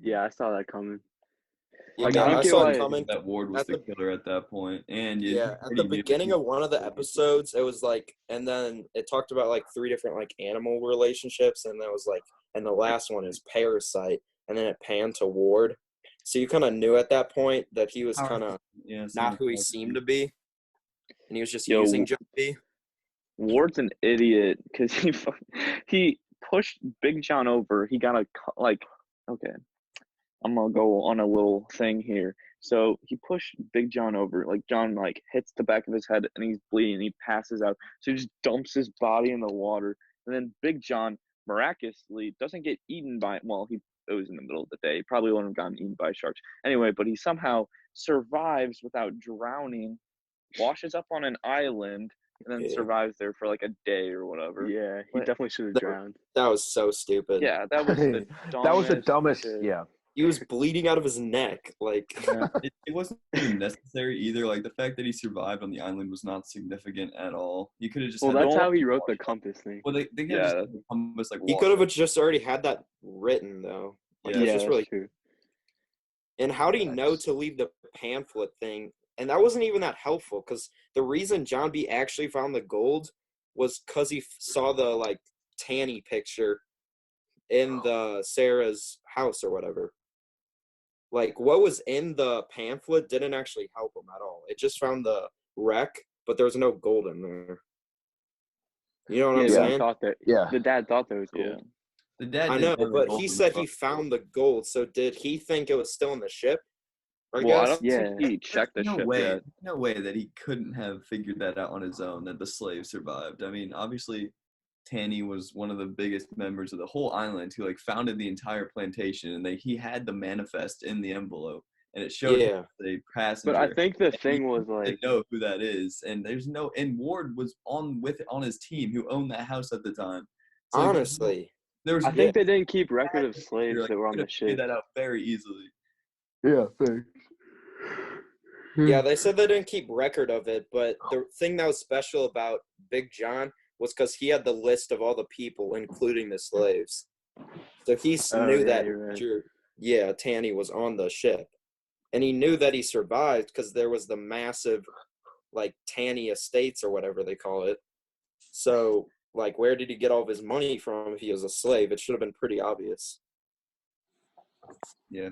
Speaker 5: Yeah, I saw that coming.
Speaker 4: Yeah,
Speaker 5: Like, I don't
Speaker 4: I
Speaker 5: get
Speaker 4: saw
Speaker 5: why-
Speaker 4: it coming.
Speaker 3: That Ward was
Speaker 4: At
Speaker 3: the
Speaker 4: the-
Speaker 3: killer at that point. And
Speaker 4: Yeah, at the beginning of one of the episodes, it was like, and then it talked about like 3 different like animal relationships, and that was like, and the last one is Parasite, and then it panned to Ward. So you kind of knew at that point that he was kind of not who he seemed to be, and he was just
Speaker 1: Yo,
Speaker 4: using John B.
Speaker 1: Ward's an idiot because he pushed Big John over. He got okay. I'm gonna go on a little thing here. So he pushed Big John over. Like John hits the back of his head and he's bleeding. He passes out. So he just dumps his body in the water. And then Big John miraculously doesn't get eaten by. Well, it was in the middle of the day. He probably wouldn't have gotten eaten by sharks anyway. But he somehow survives without drowning. Washes up on an island and then survives there for like a day or whatever.
Speaker 5: Yeah, he
Speaker 1: But-
Speaker 5: definitely should have drowned.
Speaker 4: That was so stupid.
Speaker 1: Yeah, that was the dumbest.
Speaker 2: That was the dumbest.
Speaker 1: shit.
Speaker 2: Yeah.
Speaker 4: He was bleeding out of his neck. Like,
Speaker 1: Yeah.
Speaker 3: It wasn't even necessary either. Like the fact that he survived on the island was not significant at all. He could have just.
Speaker 5: Well,
Speaker 3: had
Speaker 5: that's
Speaker 3: that-
Speaker 5: how he wrote the compass thing.
Speaker 3: Well, they could
Speaker 1: Yeah.
Speaker 3: have just had the compass
Speaker 4: he
Speaker 3: walk
Speaker 4: could have
Speaker 3: up.
Speaker 4: just already had that written, though. Like,
Speaker 3: Yeah,
Speaker 4: that's
Speaker 5: Yeah,
Speaker 4: just
Speaker 5: that's
Speaker 4: really.
Speaker 5: true.
Speaker 4: And how do you know to leave the pamphlet thing? And that wasn't even that helpful, because the reason John B. actually found the gold was because he saw the, like, Tanny picture in the Sarah's house or whatever. Like, what was in the pamphlet didn't actually help him at all. It just found the wreck, but there was no gold in there. You know what I'm
Speaker 5: Yeah,
Speaker 4: saying?
Speaker 5: thought that.
Speaker 2: Yeah.
Speaker 5: The dad thought that was
Speaker 1: Yeah.
Speaker 5: gold.
Speaker 3: The dad.
Speaker 4: I
Speaker 3: didn't
Speaker 4: know,
Speaker 3: have the
Speaker 4: but
Speaker 3: gold
Speaker 4: he
Speaker 3: in
Speaker 4: said
Speaker 3: the
Speaker 4: he
Speaker 3: front.
Speaker 4: found the gold. So did he think it was still in the ship? I
Speaker 1: Well, I
Speaker 4: guess.
Speaker 1: don't
Speaker 5: Yeah.
Speaker 1: think he checked the
Speaker 3: no
Speaker 1: ship
Speaker 3: way,
Speaker 1: yet.
Speaker 3: no way that he couldn't have figured that out on his own, that the slave survived. I mean, obviously, Tanny was one of the biggest members of the whole island who founded the entire plantation, and he had the manifest in the envelope, and it showed
Speaker 4: Yeah.
Speaker 3: the passenger.
Speaker 5: But I think the
Speaker 3: and he
Speaker 5: thing was
Speaker 3: didn't know who that is, and and Ward was on his team who owned that house at the time. So
Speaker 4: Honestly.
Speaker 3: there was
Speaker 5: I think they didn't keep record of slaves
Speaker 3: like,
Speaker 5: that were on
Speaker 3: could
Speaker 5: the
Speaker 3: have figured
Speaker 5: ship.
Speaker 3: that out very easily.
Speaker 2: Yeah. Thanks.
Speaker 4: Yeah, they said they didn't keep record of it, but the thing that was special about Big John was because he had the list of all the people, including the slaves. So he
Speaker 5: Oh,
Speaker 4: knew
Speaker 5: yeah,
Speaker 4: that,
Speaker 5: you're right.
Speaker 4: Tanny was on the ship. And he knew that he survived because there was the massive, Tanny estates or whatever they call it. So, where did he get all of his money from if he was a slave? It should have been pretty obvious.
Speaker 3: Yeah.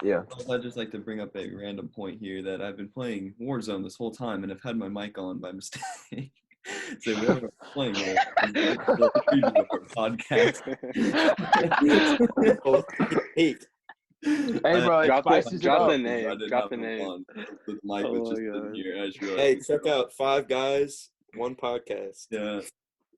Speaker 2: Yeah.
Speaker 3: I'd just like to bring up a random point here that I've been playing Warzone this whole time and I've had my mic on by mistake. So whoever I'm playing with is the preview of our podcast.
Speaker 4: Hey,
Speaker 2: Hey, bro, it
Speaker 5: Drop the-
Speaker 2: spices it
Speaker 5: drop
Speaker 2: up.
Speaker 5: the name.
Speaker 3: I didn't
Speaker 5: Drop
Speaker 3: have
Speaker 5: the
Speaker 3: it
Speaker 5: name.
Speaker 3: on. The mic
Speaker 1: Oh
Speaker 3: was just
Speaker 1: my
Speaker 3: in
Speaker 1: God.
Speaker 3: here. I just realized.
Speaker 4: hey, check out 5 Guys, 1 Podcast.
Speaker 3: Yeah,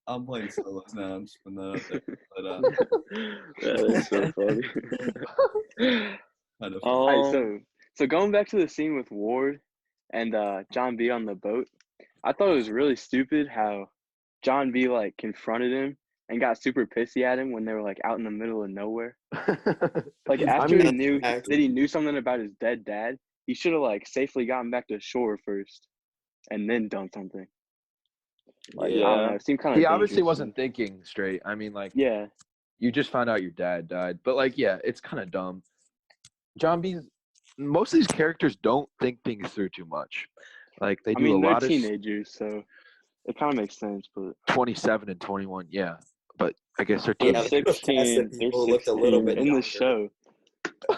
Speaker 3: I'm playing solos now. I'm just putting that out there. But
Speaker 1: That is so funny.
Speaker 3: kind of
Speaker 5: Alright, so going back to the scene with Ward and John B on the boat, I thought it was really stupid how John B confronted him and got super pissy at him when they were out in the middle of nowhere. After he knew that he knew something about his dead dad, he should have safely gotten back to shore first and then done something. I don't know, it seemed kind of
Speaker 2: he obviously wasn't thinking straight. I mean,
Speaker 5: Yeah.
Speaker 2: you just found out your dad died, but yeah, it's kind of dumb. John B. Most of these characters don't think things through too much. They do a
Speaker 5: they're
Speaker 2: lot of
Speaker 5: teenagers, so it kind of makes sense, but
Speaker 2: 27 and 21, yeah. But I guess they're
Speaker 4: Yeah,
Speaker 2: teenagers.
Speaker 4: they could've casted
Speaker 1: 16,
Speaker 4: people who
Speaker 1: they're
Speaker 4: looked a little
Speaker 1: 16.
Speaker 4: bit
Speaker 5: in the
Speaker 4: younger.
Speaker 5: show.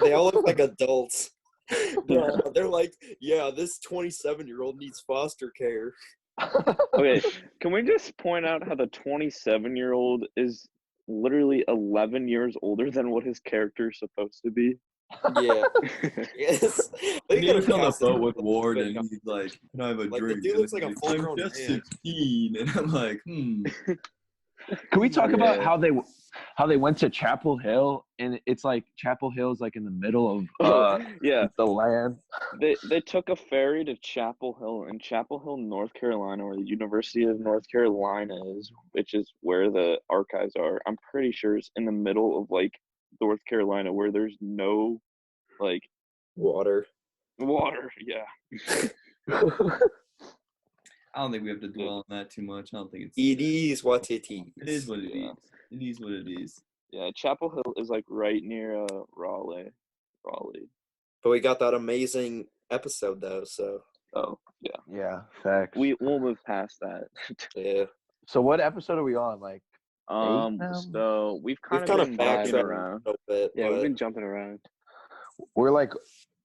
Speaker 4: They all look like adults. They're like, yeah, this 27-year-old needs foster care.
Speaker 1: Okay, can we just point out how the 27-year-old is literally 11 years older than what his character is supposed to be?
Speaker 4: Yeah. Yes. They
Speaker 3: And
Speaker 4: could
Speaker 3: he's
Speaker 4: have
Speaker 3: on the
Speaker 4: casted
Speaker 3: boat
Speaker 4: him
Speaker 3: with
Speaker 4: as
Speaker 3: Ward,
Speaker 4: fake.
Speaker 3: and he's like, "Can I have a
Speaker 4: Like, the
Speaker 3: drink?"
Speaker 4: dude
Speaker 3: And
Speaker 4: looks like a
Speaker 3: he's
Speaker 4: full-grown
Speaker 3: "I'm just
Speaker 4: man.
Speaker 3: 16," and I'm like,
Speaker 2: Can we talk about
Speaker 1: Yeah.
Speaker 2: how they went to Chapel Hill, and it's like Chapel Hill's like in the middle of
Speaker 1: Oh, yeah.
Speaker 2: the land.
Speaker 1: They took a ferry to Chapel Hill, in Chapel Hill, North Carolina, where the University of North Carolina is, which is where the archives are. I'm pretty sure it's in the middle of like North Carolina, where there's no like
Speaker 4: Water.
Speaker 1: water. Yeah.
Speaker 3: I don't think we have to dwell on that too much. I don't think it's.
Speaker 4: It is what it is.
Speaker 3: It is what it
Speaker 1: Yeah.
Speaker 3: is. It is what it is.
Speaker 1: Yeah, Chapel Hill is like right near Raleigh.
Speaker 4: But we got that amazing episode though, so
Speaker 1: Oh, yeah.
Speaker 2: Yeah, facts.
Speaker 1: We'll move past that.
Speaker 4: yeah.
Speaker 2: So what episode are we on? Like, now?
Speaker 1: So we've
Speaker 4: We've
Speaker 1: kind
Speaker 4: kind
Speaker 1: of
Speaker 4: of
Speaker 1: been
Speaker 4: backtracked
Speaker 1: jumping
Speaker 4: a
Speaker 1: around.
Speaker 4: little bit.
Speaker 5: Yeah,
Speaker 4: but
Speaker 5: we've been jumping around.
Speaker 2: we're like,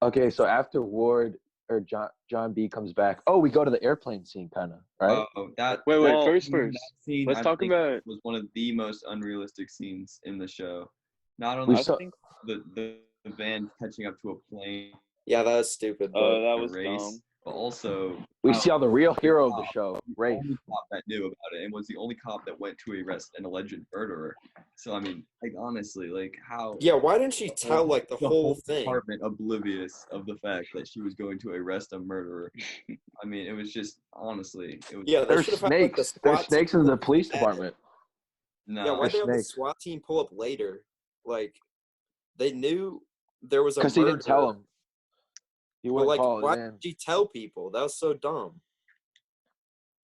Speaker 2: okay, so after Ward or John B comes back, oh, we go to the airplane scene, kind of, right?
Speaker 3: That
Speaker 5: Wait,
Speaker 1: Well,
Speaker 5: first.
Speaker 3: that scene,
Speaker 5: Let's
Speaker 3: I
Speaker 5: talk
Speaker 3: think,
Speaker 5: about.
Speaker 3: was one of the most unrealistic scenes in the show. Not
Speaker 2: We
Speaker 3: only
Speaker 1: I
Speaker 2: saw-
Speaker 1: think
Speaker 3: the van catching up to a plane,
Speaker 4: yeah, that was stupid. But
Speaker 1: that
Speaker 3: a
Speaker 1: was
Speaker 3: race,
Speaker 1: dumb.
Speaker 3: but also
Speaker 2: we
Speaker 3: how
Speaker 2: see all the real hero of the
Speaker 3: cop,
Speaker 2: show,
Speaker 3: the
Speaker 2: Rafe.
Speaker 3: only cop that knew about it, and was the only cop that went to arrest an alleged murderer. So I mean, like honestly, like how
Speaker 4: yeah, why didn't she tell like the whole thing?
Speaker 3: department oblivious of the fact that she was going to arrest a murderer. I mean, it was just honestly, it was
Speaker 4: Yeah, they
Speaker 2: There's
Speaker 4: should have had like the
Speaker 2: snakes. There's
Speaker 4: SWAT
Speaker 2: snakes
Speaker 4: team
Speaker 2: in the
Speaker 4: pull up
Speaker 2: police
Speaker 4: later.
Speaker 2: department.
Speaker 3: no.
Speaker 4: Yeah, why
Speaker 2: There's
Speaker 4: they have the
Speaker 2: snakes.
Speaker 4: SWAT team pull up later? Like, they knew there was a
Speaker 2: Because
Speaker 4: murder.
Speaker 2: he didn't tell him. He
Speaker 4: But
Speaker 2: wouldn't
Speaker 4: like,
Speaker 2: call
Speaker 4: why
Speaker 2: it in.
Speaker 4: did she tell people? That was so dumb.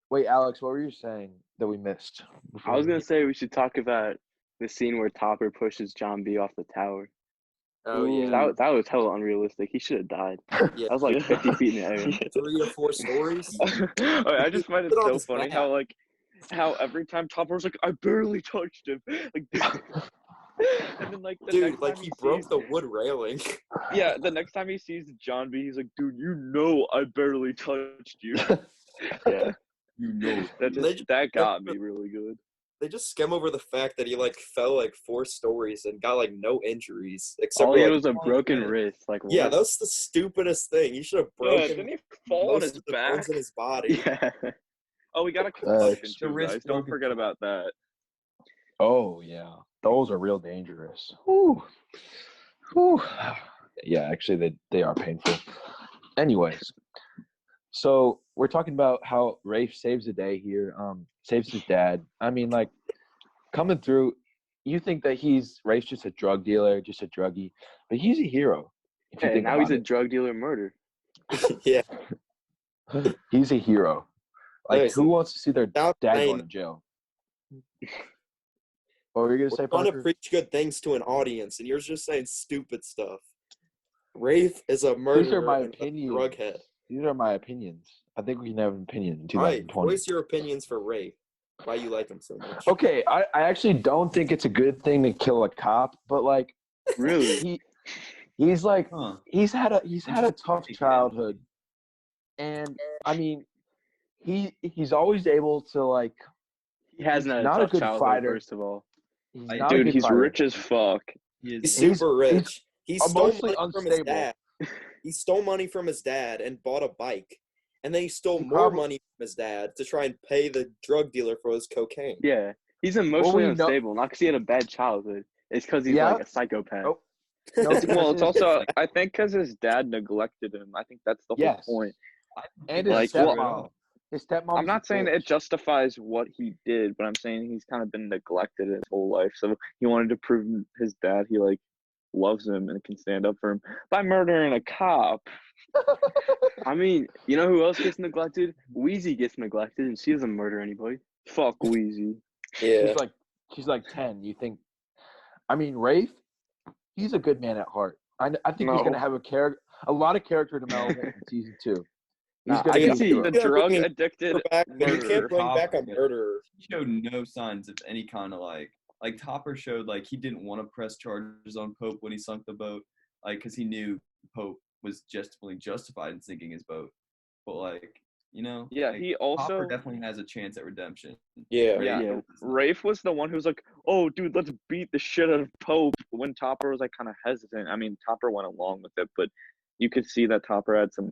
Speaker 2: Wait, Alex, what were you saying that we missed?
Speaker 5: I was gonna say we should talk about the scene where Topper pushes John B off the tower.
Speaker 4: Oh yeah,
Speaker 5: That was hella unrealistic. He should have died.
Speaker 4: yeah.
Speaker 5: That was like 50 feet in the air.
Speaker 4: 3 or 4 stories.
Speaker 1: I just find it
Speaker 4: Put it on
Speaker 1: so
Speaker 4: his
Speaker 1: funny
Speaker 4: back.
Speaker 1: how every time Topper was like, I barely touched him. Like, and then like the
Speaker 4: Dude,
Speaker 1: next
Speaker 4: like
Speaker 1: time
Speaker 4: he
Speaker 1: he
Speaker 4: broke
Speaker 1: sees,
Speaker 4: the wood railing.
Speaker 1: yeah, the next time he sees John B, he's like, dude, you know I barely touched you.
Speaker 5: Yeah.
Speaker 3: You know,
Speaker 1: That got me really good.
Speaker 4: They just skim over the fact that he like fell like 4 stories and got like no injuries except
Speaker 5: All
Speaker 4: for
Speaker 5: he had
Speaker 4: like,
Speaker 5: was a broken wrist. Like,
Speaker 4: yeah,
Speaker 5: what?
Speaker 4: that was the stupidest thing. He should have
Speaker 1: Yeah,
Speaker 4: broken
Speaker 1: didn't he fall on
Speaker 4: most
Speaker 1: his
Speaker 4: of the
Speaker 1: back?
Speaker 4: bones in his body.
Speaker 5: Yeah.
Speaker 1: Oh, we got a concussion
Speaker 3: The
Speaker 1: too,
Speaker 3: wrist
Speaker 1: guys. Don't
Speaker 3: broken.
Speaker 1: forget about that.
Speaker 2: Oh yeah, those are real dangerous. Whew. Whew. Yeah, actually, they are painful. Anyways, so we're talking about how Rafe saves the day here. Saves his dad. I mean, like coming through. You think that Rafe's just a drug dealer, just a druggie, but he's a hero. If you
Speaker 5: Hey,
Speaker 2: think
Speaker 5: now he's
Speaker 2: about
Speaker 5: a drug dealer murder.
Speaker 4: Yeah.
Speaker 2: it, he's a hero. Like,
Speaker 4: Nice.
Speaker 2: who wants to see their dad
Speaker 4: Without
Speaker 2: go
Speaker 4: saying-
Speaker 2: to jail? What were you gonna
Speaker 4: We're
Speaker 2: say,
Speaker 4: trying to
Speaker 2: Parker?
Speaker 4: preach good things to an audience, and you're just saying stupid stuff. Rafe is a
Speaker 2: These are
Speaker 4: murderer
Speaker 2: my
Speaker 4: and a
Speaker 2: opinions.
Speaker 4: drug head.
Speaker 2: These are my opinions. I think we can have an opinion in
Speaker 4: All right,
Speaker 2: 2020.
Speaker 4: voice your opinions for Rafe. Why you like him so much?
Speaker 2: Okay, I actually don't think it's a good thing to kill a cop, but like
Speaker 5: Really?
Speaker 2: he's like
Speaker 3: Huh.
Speaker 2: he's had a tough childhood, and I mean he's always able to like
Speaker 5: He hasn't had
Speaker 2: not
Speaker 5: a
Speaker 2: a
Speaker 5: tough
Speaker 2: good
Speaker 5: childhood,
Speaker 2: fighter.
Speaker 5: first of all.
Speaker 2: He's
Speaker 3: Dude,
Speaker 2: not a
Speaker 1: Dude,
Speaker 2: good
Speaker 1: he's
Speaker 2: fighter.
Speaker 1: rich as fuck.
Speaker 3: He is
Speaker 4: He's
Speaker 2: He's-
Speaker 4: super rich. He stole
Speaker 2: emotionally
Speaker 4: money from his
Speaker 2: unstable.
Speaker 4: dad. He stole money from his dad and bought a bike. And then he stole
Speaker 2: He
Speaker 4: more
Speaker 2: probably-
Speaker 4: money from his dad to try and pay the drug dealer for his cocaine.
Speaker 5: Yeah. He's emotionally
Speaker 2: we know-
Speaker 5: unstable, not because he had a bad childhood. It's because he's
Speaker 2: Yeah.
Speaker 5: like a psychopath.
Speaker 2: Oh. No,
Speaker 1: Well, it's
Speaker 2: because his-
Speaker 1: also I think because his dad neglected him. I think that's the whole
Speaker 2: yes,
Speaker 1: point.
Speaker 2: and his
Speaker 1: Like,
Speaker 2: stepmom. His stepmom.
Speaker 1: I'm not saying it justifies what he did, but I'm saying he's kind of been neglected his whole life. So he wanted to prove his dad he like loves him and can stand up for him by murdering a cop.
Speaker 5: I mean, you know who else gets neglected? Wheezy gets neglected, and she doesn't murder anybody.
Speaker 1: Fuck Wheezy.
Speaker 4: Yeah.
Speaker 2: she's like 10. You think? I mean, Rafe, he's a good man at heart. I think he's
Speaker 1: No.
Speaker 2: gonna have a lot of character development in season 2. He's
Speaker 5: Nah,
Speaker 2: gonna
Speaker 5: I
Speaker 2: be
Speaker 5: can
Speaker 2: a
Speaker 5: see-
Speaker 2: hero.
Speaker 1: The
Speaker 4: Yeah,
Speaker 1: drug
Speaker 4: bring
Speaker 1: addicted
Speaker 4: Back, but you
Speaker 1: murderer.
Speaker 4: can't bring back a
Speaker 3: Cop.
Speaker 4: murderer.
Speaker 3: He showed no signs of any kind of like Topper showed like he didn't want to press charges on Pope when he sunk the boat, like because he knew Pope was justified in sinking his boat. But like You know?
Speaker 1: Yeah,
Speaker 3: Like,
Speaker 1: he
Speaker 3: Hopper
Speaker 1: also
Speaker 3: definitely has a chance at redemption.
Speaker 4: Yeah.
Speaker 3: Rafe
Speaker 1: Yeah.
Speaker 5: Yeah.
Speaker 3: doesn't.
Speaker 1: Rafe was the one who was like, "Oh, dude, let's beat the shit out of Pope." When Topper was like kind of hesitant. I mean, Topper went along with it, but you could see that Topper had some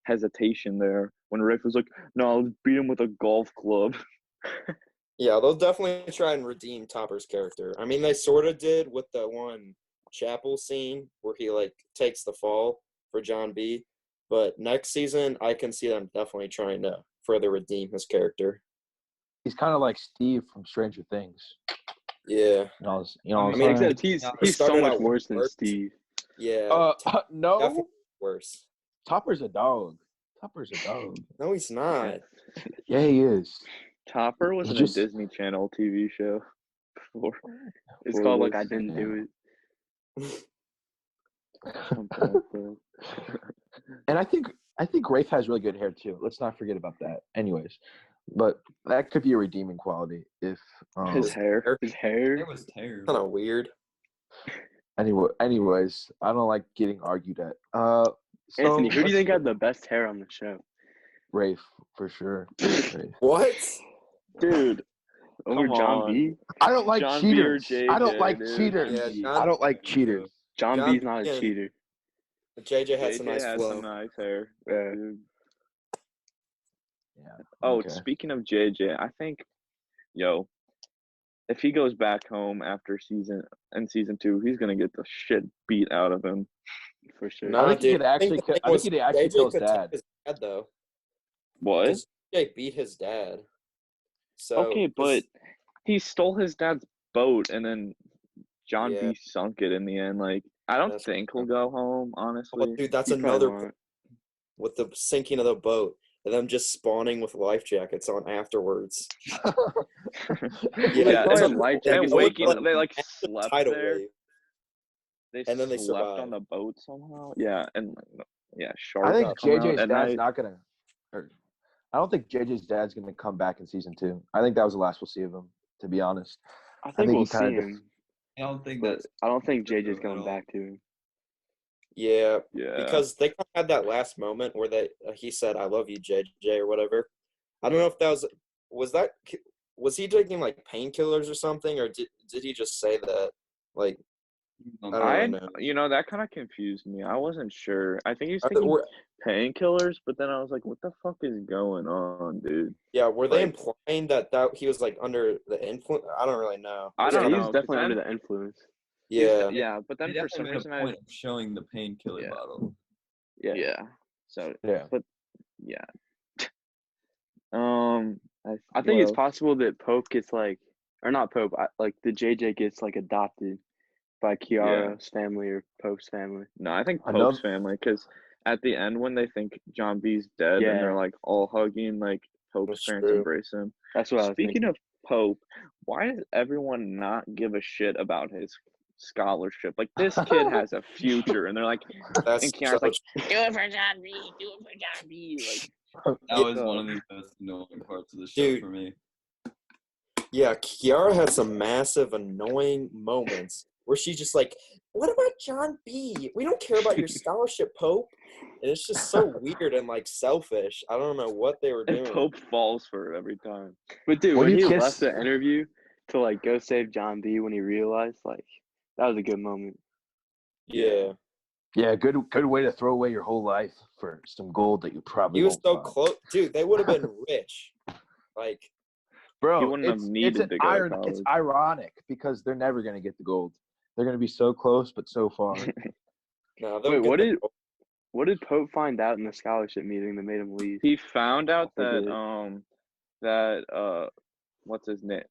Speaker 1: hesitation there when Rafe was like, "No, let's beat him with a golf club."
Speaker 4: Yeah, they'll definitely try and redeem Topper's character. I mean, they sort of did with the one chapel scene where he like takes the fall for John B. But next season, I can see them definitely trying to further redeem his character.
Speaker 2: He's kind of like Steve from Stranger Things.
Speaker 4: Yeah.
Speaker 2: You know what
Speaker 4: I
Speaker 2: I'm
Speaker 4: mean,
Speaker 2: saying?
Speaker 5: Except he's
Speaker 4: He
Speaker 5: so
Speaker 4: started
Speaker 5: much
Speaker 4: out
Speaker 5: worse than
Speaker 4: worse.
Speaker 5: Steve.
Speaker 4: Yeah.
Speaker 2: No,
Speaker 4: Definitely worse.
Speaker 2: Topper's a dog. Topper's a dog.
Speaker 4: No, he's not.
Speaker 2: Yeah, he is.
Speaker 1: Topper was
Speaker 2: He
Speaker 1: in
Speaker 2: just-
Speaker 1: a Disney Channel TV show before.
Speaker 5: It's
Speaker 1: before
Speaker 5: called like
Speaker 1: this.
Speaker 5: I didn't do it.
Speaker 1: Something like that.
Speaker 2: And I think Rafe has really good hair too. Let's not forget about that. Anyways, but that could be a redeeming quality if
Speaker 5: His hair. His
Speaker 3: It
Speaker 5: hair.
Speaker 3: was terrible.
Speaker 4: Kind of weird.
Speaker 2: anyways, I don't like getting argued at. So
Speaker 5: Anthony, who do you
Speaker 2: let's-
Speaker 5: think had the best hair on the show?
Speaker 2: Rafe for sure. Rafe.
Speaker 4: What?
Speaker 5: Dude. Over
Speaker 1: Come
Speaker 5: John
Speaker 1: on.
Speaker 5: B?
Speaker 2: I don't like
Speaker 1: John B or
Speaker 2: cheaters. I don't
Speaker 1: JJ,
Speaker 2: like
Speaker 1: dude.
Speaker 2: cheaters.
Speaker 4: Yeah, John-
Speaker 2: I don't like cheaters.
Speaker 5: John
Speaker 4: John
Speaker 5: B's not
Speaker 4: B
Speaker 5: a
Speaker 4: and-
Speaker 5: cheater.
Speaker 4: JJ had
Speaker 1: JJ
Speaker 4: some nice
Speaker 1: has
Speaker 4: flow.
Speaker 1: some nice hair.
Speaker 5: Yeah.
Speaker 1: Dude.
Speaker 2: Yeah.
Speaker 1: Oh,
Speaker 2: okay.
Speaker 1: speaking of JJ, I think, if he goes back home after season 2, he's gonna get the shit beat out of him.
Speaker 5: For sure.
Speaker 4: No,
Speaker 2: I think he
Speaker 4: dude,
Speaker 2: could actually.
Speaker 4: the thing
Speaker 2: I think
Speaker 4: was
Speaker 2: he'd actually
Speaker 4: JJ
Speaker 2: kill his
Speaker 4: could take
Speaker 2: dad.
Speaker 4: his dad though.
Speaker 1: What?
Speaker 4: Because JJ beat his dad. So
Speaker 1: Okay, but he stole his dad's boat and then John
Speaker 4: Yeah.
Speaker 1: B sunk it in the end. Like, I don't
Speaker 4: That's
Speaker 1: think he'll
Speaker 4: true.
Speaker 1: go home,
Speaker 4: Well,
Speaker 1: honestly.
Speaker 4: dude, that's
Speaker 5: He probably
Speaker 4: another
Speaker 5: won't.
Speaker 4: with the sinking of the boat and them just spawning with life jackets on afterwards.
Speaker 1: Yeah,
Speaker 5: probably
Speaker 1: and,
Speaker 5: life
Speaker 1: and
Speaker 5: jackets
Speaker 1: waking
Speaker 5: on
Speaker 1: up, they like
Speaker 4: Massive
Speaker 1: slept
Speaker 4: tidal
Speaker 1: there.
Speaker 4: wave.
Speaker 1: They
Speaker 4: And then they
Speaker 1: slept
Speaker 4: survived.
Speaker 1: on the boat somehow. Yeah, and
Speaker 2: I
Speaker 1: sharks
Speaker 2: think
Speaker 1: come out
Speaker 2: JJ's
Speaker 1: at
Speaker 2: dad's
Speaker 1: night.
Speaker 2: not gonna. I don't think JJ's dad's gonna come back in season 2. I think that was the last we'll see of him. To be honest,
Speaker 5: I
Speaker 2: think
Speaker 5: think
Speaker 2: he
Speaker 5: we'll see
Speaker 2: kinda
Speaker 5: him.
Speaker 3: I don't think
Speaker 5: But
Speaker 3: that's.
Speaker 5: I don't think JJ's
Speaker 3: at
Speaker 5: going
Speaker 3: all.
Speaker 5: back to him.
Speaker 4: Yeah,
Speaker 1: Yeah.
Speaker 4: because they kind of had that last moment where he said, "I love you, JJ," or whatever. I don't know if that was he taking like painkillers or something, or did he just say that? Like, I don't really know.
Speaker 1: That kind of confused me. I wasn't sure. I think he was
Speaker 4: Are-
Speaker 1: taking
Speaker 4: were-
Speaker 1: painkillers, but then I was like, what the fuck is going on, dude?
Speaker 4: Yeah, were they
Speaker 1: Like-
Speaker 4: implying that he was like under the influence? I don't really know.
Speaker 1: I
Speaker 5: Yeah,
Speaker 1: don't
Speaker 5: he
Speaker 1: know.
Speaker 5: was
Speaker 1: 'cause
Speaker 5: definitely
Speaker 1: then-
Speaker 5: under the influence.
Speaker 4: Yeah,
Speaker 1: Yeah, but
Speaker 3: They
Speaker 1: then for some
Speaker 3: definitely made
Speaker 1: reason
Speaker 3: a point of showing the painkiller
Speaker 1: Yeah.
Speaker 3: bottle.
Speaker 1: yeah. So
Speaker 2: yeah.
Speaker 1: yeah.
Speaker 5: I think it's
Speaker 1: well,
Speaker 5: possible that Pope gets like, or not Pope, like the JJ gets like adopted by Kiara's family or Pope's family.
Speaker 1: No, I think
Speaker 2: Another-
Speaker 1: Pope's family, because at the end when they think John B's dead
Speaker 5: Yeah.
Speaker 1: and they're like all hugging, like Pope's
Speaker 4: That's
Speaker 1: parents
Speaker 4: true.
Speaker 1: embrace him.
Speaker 5: That's what I was
Speaker 1: Speaking
Speaker 5: thinking.
Speaker 1: of Pope, why does everyone not give a shit about his scholarship? Like, this kid has a future, and they're like,
Speaker 4: that's
Speaker 1: and Kiara's like,
Speaker 4: so-
Speaker 1: do it for John B, do it for John B. Like,
Speaker 3: That was
Speaker 1: Yeah.
Speaker 3: one of the most annoying parts of the show
Speaker 4: Dude.
Speaker 3: for me.
Speaker 4: yeah, Kiara had some massive annoying moments where she's just like, "What about John B? We don't care about your scholarship, Pope." And it's just so weird and like selfish. I don't know what they were
Speaker 1: and
Speaker 4: doing.
Speaker 1: Pope falls for it every time.
Speaker 5: But dude,
Speaker 2: When
Speaker 5: when
Speaker 2: you
Speaker 5: he
Speaker 2: kiss-
Speaker 5: left the interview to like go save John B when he realized, like, that was a good moment.
Speaker 4: Yeah,
Speaker 2: Yeah, good way to throw away your whole life for some gold that you probably
Speaker 4: he was
Speaker 2: won't
Speaker 4: so
Speaker 2: find.
Speaker 4: close, dude. They would have been rich. Like,
Speaker 2: Bro,
Speaker 1: He wouldn't have
Speaker 2: it's
Speaker 1: needed to go to
Speaker 2: it's
Speaker 1: college.
Speaker 2: ironic because they're never gonna get the gold. They're gonna be so close but so far.
Speaker 4: no,
Speaker 5: Wait,
Speaker 4: they'll get
Speaker 5: what did Pope find out in the scholarship meeting that made him leave?
Speaker 1: He found out
Speaker 5: He did.
Speaker 1: that what's his name?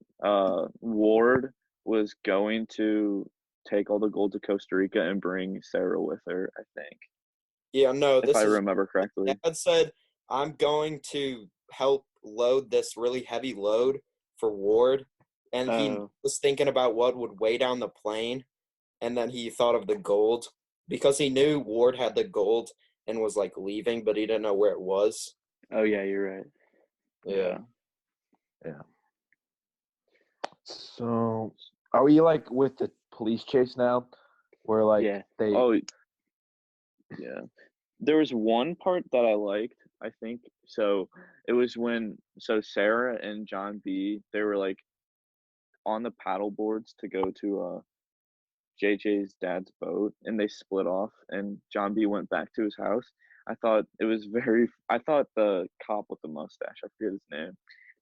Speaker 1: Ward was going to take all the gold to Costa Rica and bring Sarah with her, I think.
Speaker 4: Yeah, no,
Speaker 1: If
Speaker 4: this
Speaker 1: I
Speaker 4: is
Speaker 1: remember correctly.
Speaker 4: Dad said, "I'm going to help load this really heavy load for Ward," and he
Speaker 5: Oh.
Speaker 4: was thinking about what would weigh down the plane, and then he thought of the gold because he knew Ward had the gold and was like leaving, but he didn't know where it was.
Speaker 5: Oh yeah, you're right.
Speaker 1: Yeah.
Speaker 2: So are we like with the police chase now? Where like
Speaker 5: Yeah.
Speaker 2: they
Speaker 1: Oh, yeah. There was one part that I liked I think. So it was when Sarah and John B, they were like on the paddle boards to go to JJ's dad's boat, and they split off, and John B went back to his house. I thought the cop with the mustache, I forget his name,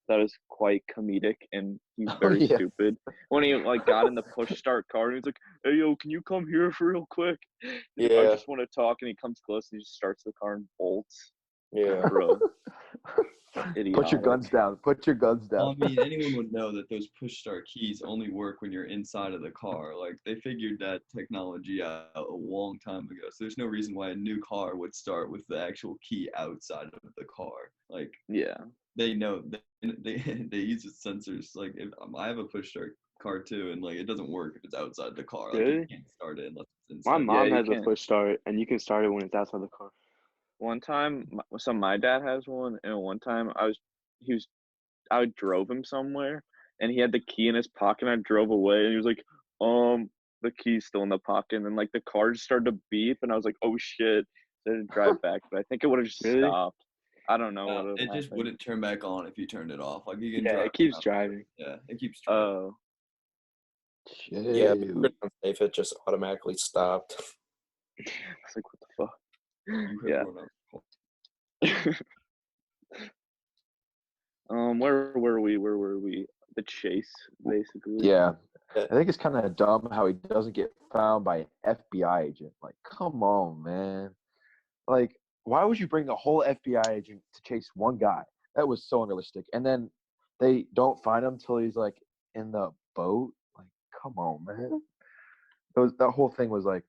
Speaker 1: that was quite comedic, and he's
Speaker 2: Oh
Speaker 1: very
Speaker 2: yeah.
Speaker 1: stupid. When he like got in the push start car, and he's like, "Hey yo, can you come here for real quick?" He's like, I
Speaker 4: Yeah.
Speaker 1: just want to talk, and he comes close and he just starts the car and bolts.
Speaker 4: Yeah.
Speaker 1: Bro,
Speaker 2: Put your
Speaker 1: idiotic.
Speaker 2: guns down. Put your guns
Speaker 3: Well,
Speaker 2: down.
Speaker 3: I mean, anyone would know that those push start keys only work when you're inside of the car. Like, they figured that technology out a long time ago. So there's no reason why a new car would start with the actual key outside of the car. Like,
Speaker 1: Yeah.
Speaker 3: they know they use its sensors. Like, if I have a push start car too, and like it doesn't work if it's outside the car. Like,
Speaker 5: Really?
Speaker 3: you can't start it unless it's inside.
Speaker 5: My mom
Speaker 1: you
Speaker 5: has a
Speaker 1: can.
Speaker 5: push start, and you can start it when it's outside the car.
Speaker 1: One time, my dad has one, and one time I drove him somewhere, and he had the key in his pocket, and I drove away, and he was like, the key's still in the pocket, and then like the car just started to beep, and I was like, oh shit, so I didn't drive back, but I think it would have just
Speaker 5: Really?
Speaker 1: stopped. I don't know what would
Speaker 3: It just
Speaker 1: happen.
Speaker 3: wouldn't turn back on if you turned it off. Like, you can
Speaker 5: Yeah,
Speaker 3: drive
Speaker 5: it keeps
Speaker 3: around.
Speaker 5: driving.
Speaker 3: Yeah, it keeps driving.
Speaker 1: Oh,
Speaker 4: Yeah, but
Speaker 2: Shoot.
Speaker 4: pretty unsafe. It just automatically stopped.
Speaker 1: I was like, what the fuck?
Speaker 3: You have
Speaker 1: Yeah.
Speaker 3: grown up.
Speaker 1: Where were we? The chase, basically.
Speaker 2: Yeah.
Speaker 4: Yeah.
Speaker 2: I think it's kind of dumb how he doesn't get found by an FBI agent. Like, come on, man. Like, why would you bring a whole FBI agent to chase one guy? That was so unrealistic. And then they don't find him till he's like in the boat. Like, come on, man. That whole thing was like,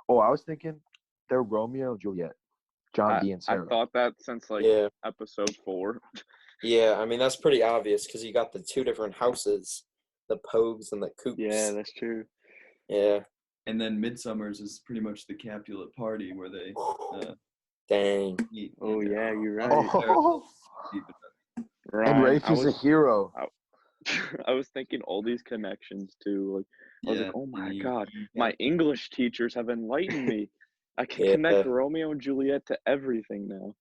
Speaker 2: oh, I was thinking they're Romeo and Juliet, John B and
Speaker 1: I
Speaker 2: Sarah.
Speaker 1: thought that since like
Speaker 4: Yeah.
Speaker 1: episode 4.
Speaker 4: Yeah, I mean, that's pretty obvious because you got the two different houses, the Pogues and the Coops.
Speaker 5: Yeah, that's true.
Speaker 4: Yeah.
Speaker 3: And then Midsummer's is pretty much the Capulet party where they
Speaker 4: Dang.
Speaker 3: eat.
Speaker 5: Oh yeah, you're right.
Speaker 2: Oh, and
Speaker 1: Ryan,
Speaker 2: Rafe is a hero.
Speaker 1: I was thinking all these connections too. Like I was
Speaker 3: Yeah,
Speaker 1: like, oh my
Speaker 3: and
Speaker 1: god,
Speaker 3: you
Speaker 1: my
Speaker 3: got-
Speaker 1: English teachers have enlightened me. I can
Speaker 4: Yeah.
Speaker 1: connect Romeo and Juliet to everything now.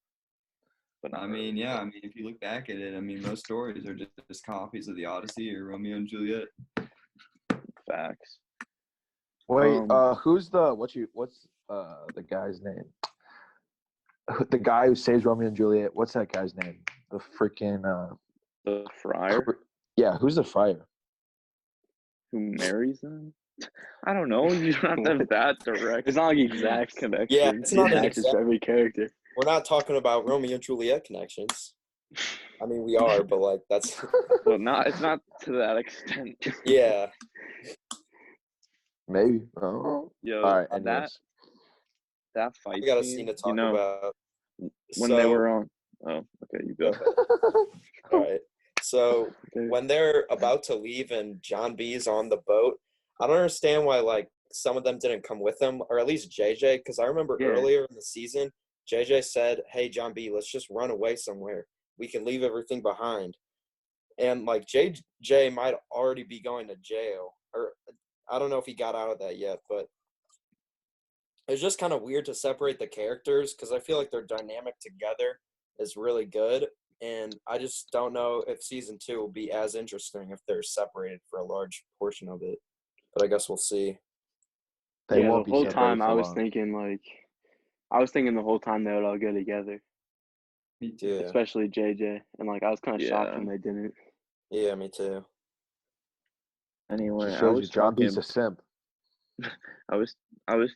Speaker 1: But
Speaker 3: I mean, yeah. I mean, if you look back at it, I mean, most stories are just copies of the Odyssey or Romeo and Juliet.
Speaker 1: facts.
Speaker 2: Wait, who's what's the guy's name? The guy who saves Romeo and Juliet. What's that guy's name? The freaking
Speaker 1: The friar
Speaker 2: yeah, who's the friar?
Speaker 1: who marries them. I don't know. You don't have that direct.
Speaker 5: It's not like exact
Speaker 1: connection.
Speaker 4: Yeah, it's not
Speaker 5: It
Speaker 4: an
Speaker 5: matches
Speaker 4: exact.
Speaker 5: for every character.
Speaker 4: We're not talking about Romeo and Juliet connections. I mean, we are, but like that's
Speaker 1: Well, it's not to that extent.
Speaker 4: yeah.
Speaker 2: Maybe. Oh.
Speaker 1: Yo,
Speaker 2: All right. Anyways.
Speaker 1: that fight
Speaker 4: We got a
Speaker 1: scene,
Speaker 4: scene to talk about.
Speaker 1: when they were on. Oh, okay, you go.
Speaker 4: All right. So
Speaker 1: Okay.
Speaker 4: when they're about to leave and John B's on the boat, I don't understand why like some of them didn't come with him, or at least JJ, because I remember
Speaker 5: Yeah.
Speaker 4: earlier in the season, JJ said, "Hey, John B, let's just run away somewhere. We can leave everything behind." And like JJ might already be going to jail, or I don't know if he got out of that yet, but it's just kind of weird to separate the characters because I feel like their dynamic together is really good. And I just don't know if season 2 will be as interesting if they're separated for a large portion of it. But I guess we'll see.
Speaker 2: They
Speaker 5: Yeah,
Speaker 2: won't
Speaker 5: the
Speaker 2: be
Speaker 5: whole
Speaker 2: separated
Speaker 5: time
Speaker 2: for
Speaker 5: I was
Speaker 2: long.
Speaker 5: thinking the whole time they would all go together,
Speaker 3: Me too.
Speaker 4: Yeah.
Speaker 5: especially JJ, and like I was kind of shocked
Speaker 1: Yeah.
Speaker 5: when they didn't.
Speaker 4: Yeah, me too.
Speaker 1: Anyway,
Speaker 2: Just
Speaker 1: I
Speaker 2: shows
Speaker 1: was
Speaker 2: you John
Speaker 1: talking.
Speaker 2: B's a simp.
Speaker 1: I was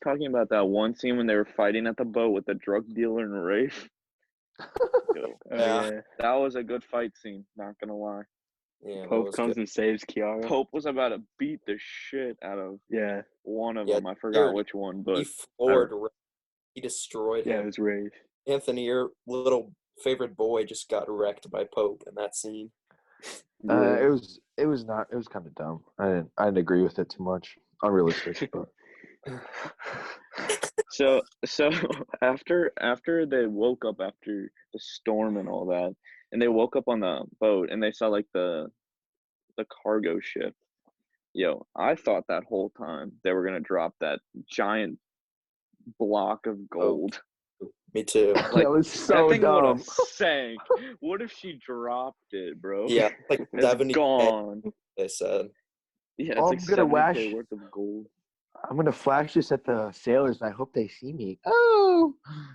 Speaker 1: talking about that one scene when they were fighting at the boat with the drug dealer and Rafe. Yo,
Speaker 5: Oh
Speaker 4: Yeah.
Speaker 5: yeah,
Speaker 1: that was a good fight scene. Not gonna lie.
Speaker 4: Yeah, that
Speaker 5: Pope
Speaker 4: was
Speaker 5: comes
Speaker 4: good.
Speaker 5: and saves Kiara.
Speaker 1: Pope was about to beat the shit out of
Speaker 5: Yeah,
Speaker 1: one of
Speaker 4: Yeah,
Speaker 1: them. I forgot
Speaker 4: dude,
Speaker 1: which one,
Speaker 4: He
Speaker 1: but
Speaker 4: floored Ray. He destroyed
Speaker 5: yeah, it
Speaker 4: him.
Speaker 5: was Rafe.
Speaker 4: Anthony, your little favorite boy, just got wrecked by Pope in that scene.
Speaker 1: yeah.
Speaker 2: It was kind of dumb. I didn't agree with it too much. Unrealistic, but
Speaker 1: So after they woke up after the storm and all that, and they woke up on the boat and they saw like the cargo ship. Yo, I thought that whole time they were gonna drop that giant block of gold.
Speaker 4: Me too.
Speaker 1: Like,
Speaker 2: that was
Speaker 1: that
Speaker 2: so
Speaker 1: thing would
Speaker 2: dumb.
Speaker 1: have sank. What if she dropped it, bro?
Speaker 4: Yeah, like
Speaker 1: It's
Speaker 4: 70K,
Speaker 1: gone.
Speaker 4: they said.
Speaker 1: Yeah,
Speaker 2: Oh,
Speaker 1: it's
Speaker 2: I'm
Speaker 1: like
Speaker 2: gonna
Speaker 1: 70K worth of gold.
Speaker 2: I'm gonna flash this at the sailors, and I hope they see me. Oh,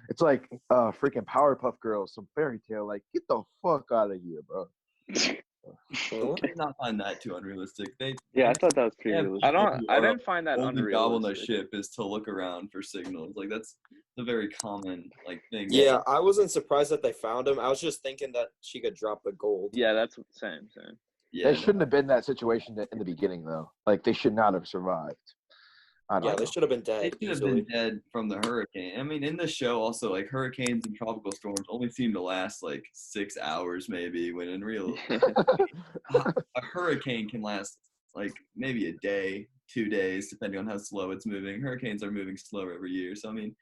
Speaker 2: it's like freaking Powerpuff Girls, some fairy tale. Like, get the fuck out of here, bro.
Speaker 4: Huh?
Speaker 3: I did not find that too unrealistic.
Speaker 5: Yeah, I thought that was pretty
Speaker 3: have
Speaker 5: realistic.
Speaker 1: I didn't find that
Speaker 3: only job on the
Speaker 1: unrealistic.
Speaker 3: ship is to look around for signals. Like that's a very common thing.
Speaker 4: Yeah, I wasn't surprised that they found him. I was just thinking that she could drop the gold.
Speaker 1: Yeah, that's same.
Speaker 3: Yeah,
Speaker 2: They shouldn't have been in that situation in the beginning, though. Like, they should not have survived. I don't
Speaker 4: Yeah,
Speaker 2: know.
Speaker 4: they should have been
Speaker 3: they
Speaker 4: dead
Speaker 3: should have
Speaker 4: easily.
Speaker 3: been dead from the hurricane. I mean, in the show, also like hurricanes and tropical storms only seem to last like 6 hours, maybe. When in real, a hurricane can last like maybe a day, 2 days, depending on how slow it's moving. Hurricanes are moving slower every year, so I mean,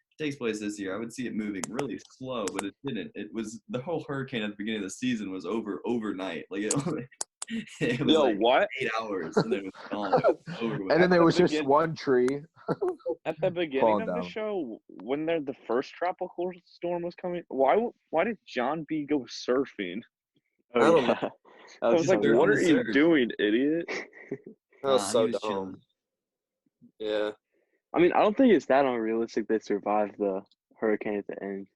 Speaker 3: if it takes place this year, I would see it moving really slow, but it didn't. It was the whole hurricane at the beginning of the season was overnight. Like it was
Speaker 1: Yo,
Speaker 3: like
Speaker 1: what?
Speaker 3: 8 hours, and then it was gone. It was over with.
Speaker 2: And then
Speaker 1: At
Speaker 2: there
Speaker 1: the
Speaker 2: was just
Speaker 1: begin-
Speaker 2: one tree.
Speaker 1: At the beginning
Speaker 2: Falling
Speaker 1: of the
Speaker 2: down.
Speaker 1: show, when the first tropical storm was coming, why did John B go surfing?
Speaker 5: Oh,
Speaker 4: I don't
Speaker 5: yeah.
Speaker 4: know.
Speaker 1: I was like,
Speaker 3: so
Speaker 1: what
Speaker 3: dumb.
Speaker 1: are you doing, idiot?
Speaker 4: That was
Speaker 3: Nah,
Speaker 4: so
Speaker 3: he was
Speaker 4: dumb.
Speaker 3: chilling.
Speaker 4: Yeah.
Speaker 5: I mean, I don't think it's that unrealistic they survived the hurricane at the end.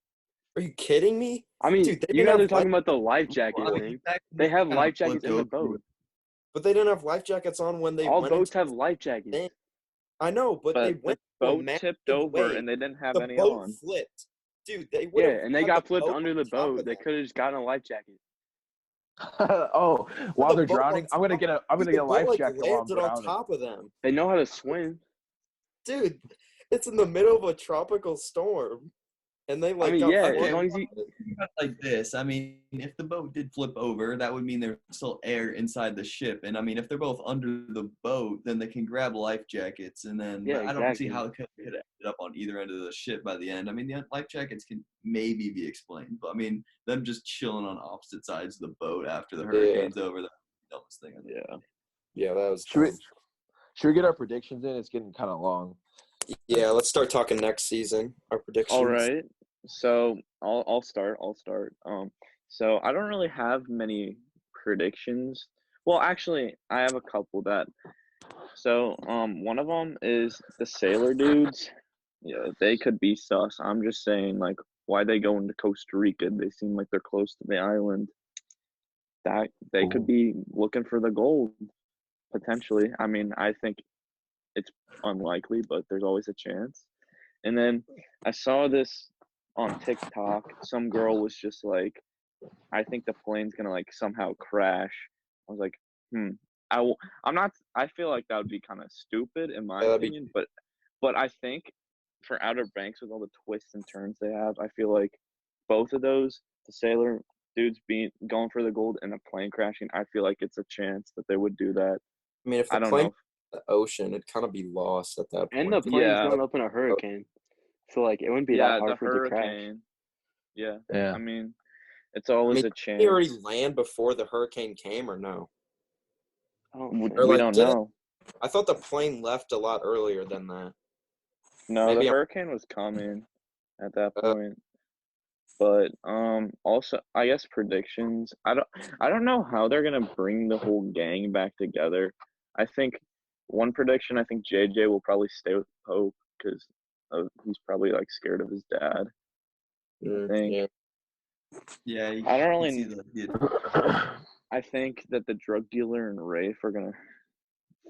Speaker 4: Are you kidding me?
Speaker 5: I mean,
Speaker 4: Dude, they
Speaker 5: you
Speaker 4: didn't
Speaker 5: guys
Speaker 4: have
Speaker 5: are talking
Speaker 4: life-
Speaker 5: about the life jacket
Speaker 3: Well, I
Speaker 5: thing.
Speaker 3: mean, back
Speaker 5: They have
Speaker 3: kinda
Speaker 5: life jackets
Speaker 3: flipped
Speaker 5: in the
Speaker 3: over.
Speaker 5: boat.
Speaker 4: But they didn't have life jackets on when they
Speaker 5: All
Speaker 4: went
Speaker 5: boats
Speaker 4: into
Speaker 5: have life jackets.
Speaker 4: thing. I know, but they
Speaker 1: But the
Speaker 4: went to a
Speaker 1: boat tipped
Speaker 4: massive
Speaker 1: over
Speaker 4: wave.
Speaker 1: and they didn't have
Speaker 4: The
Speaker 1: any
Speaker 4: boat
Speaker 1: on.
Speaker 4: flipped. Dude, they would
Speaker 5: Yeah,
Speaker 4: have
Speaker 5: and they
Speaker 4: had
Speaker 5: got
Speaker 4: the
Speaker 5: flipped
Speaker 4: boat
Speaker 5: under
Speaker 4: on
Speaker 5: the
Speaker 4: top
Speaker 5: boat.
Speaker 4: of
Speaker 5: They
Speaker 4: them.
Speaker 5: could have just gotten a life jacket.
Speaker 2: Oh, while
Speaker 4: The
Speaker 2: they're
Speaker 4: boat
Speaker 2: drowning,
Speaker 4: on
Speaker 2: I'm gonna
Speaker 4: top-
Speaker 2: get a
Speaker 4: The boat,
Speaker 2: life
Speaker 4: like,
Speaker 2: jacket while I'm
Speaker 4: landed on
Speaker 2: drowning.
Speaker 4: top of them.
Speaker 5: They know how to swim.
Speaker 4: Dude, it's in the middle of a tropical storm. And they like
Speaker 5: mean,
Speaker 4: got
Speaker 5: yeah,
Speaker 4: flooded.
Speaker 5: as long as you
Speaker 3: Think about it like this. I mean, if the boat did flip over, that would mean there's still air inside the ship. And I mean, if they're both under the boat, then they can grab life jackets. And then
Speaker 5: Yeah,
Speaker 3: I don't see
Speaker 5: exactly.
Speaker 3: how it could have ended up on either end of the ship by the end. I mean, the life jackets can maybe be explained, but I mean, them just chilling on opposite sides of the boat after the hurricane's over, that's the dumbest thing.
Speaker 1: Yeah.
Speaker 4: Yeah, that was
Speaker 2: Should we,
Speaker 4: dumb.
Speaker 2: should we get our predictions in? It's getting kind of long.
Speaker 4: Yeah, let's start talking next season. Our predictions.
Speaker 1: All right. So I'll start. So I don't really have many predictions. Well, actually, I have a couple that. So one of them is the sailor dudes. Yeah, they could be sus. I'm just saying, like, why they going to Costa Rica? They seem like they're close to the island. That they could
Speaker 2: Ooh.
Speaker 1: be looking for the gold, potentially. I mean, I think it's unlikely, but there's always a chance. And then I saw this on TikTok. Some girl was just like, I think the plane's gonna like somehow crash. I was like, I'm not. I feel like that would be kind of stupid in my
Speaker 4: Yeah, that'd be-
Speaker 1: opinion, but I think for Outer Banks with all the twists and turns they have, I feel like both of those, the sailor dudes being going for the gold and the plane crashing, I feel like it's a chance that they would do that.
Speaker 4: I mean, if the
Speaker 1: I don't
Speaker 4: plane
Speaker 1: know.
Speaker 4: the ocean, it'd kind of be lost at that point.
Speaker 5: and the plane's
Speaker 1: Yeah.
Speaker 5: going up in a hurricane, so like it wouldn't be
Speaker 1: Yeah,
Speaker 5: that hard
Speaker 1: the
Speaker 5: for it to crash.
Speaker 1: hurricane. Yeah,
Speaker 2: Yeah.
Speaker 1: I mean, it's always a
Speaker 4: Did
Speaker 1: chance.
Speaker 4: they already land before the hurricane came or no?
Speaker 5: I don't
Speaker 1: We
Speaker 5: think.
Speaker 4: Or, like,
Speaker 1: don't
Speaker 4: did it-
Speaker 1: know.
Speaker 4: I thought the plane left a lot earlier than that.
Speaker 1: No,
Speaker 4: Maybe
Speaker 1: the
Speaker 4: I'm-
Speaker 1: hurricane was coming at that
Speaker 4: Uh,
Speaker 1: point. But also I guess predictions. I don't know how they're gonna bring the whole gang back together. I think one prediction, I think JJ will probably stay with Pope because he's probably like scared of his dad. think.
Speaker 4: Yeah.
Speaker 3: Yeah,
Speaker 1: I don't
Speaker 3: you
Speaker 1: really-
Speaker 3: can see the-
Speaker 1: I think that the drug dealer and Rafe are gonna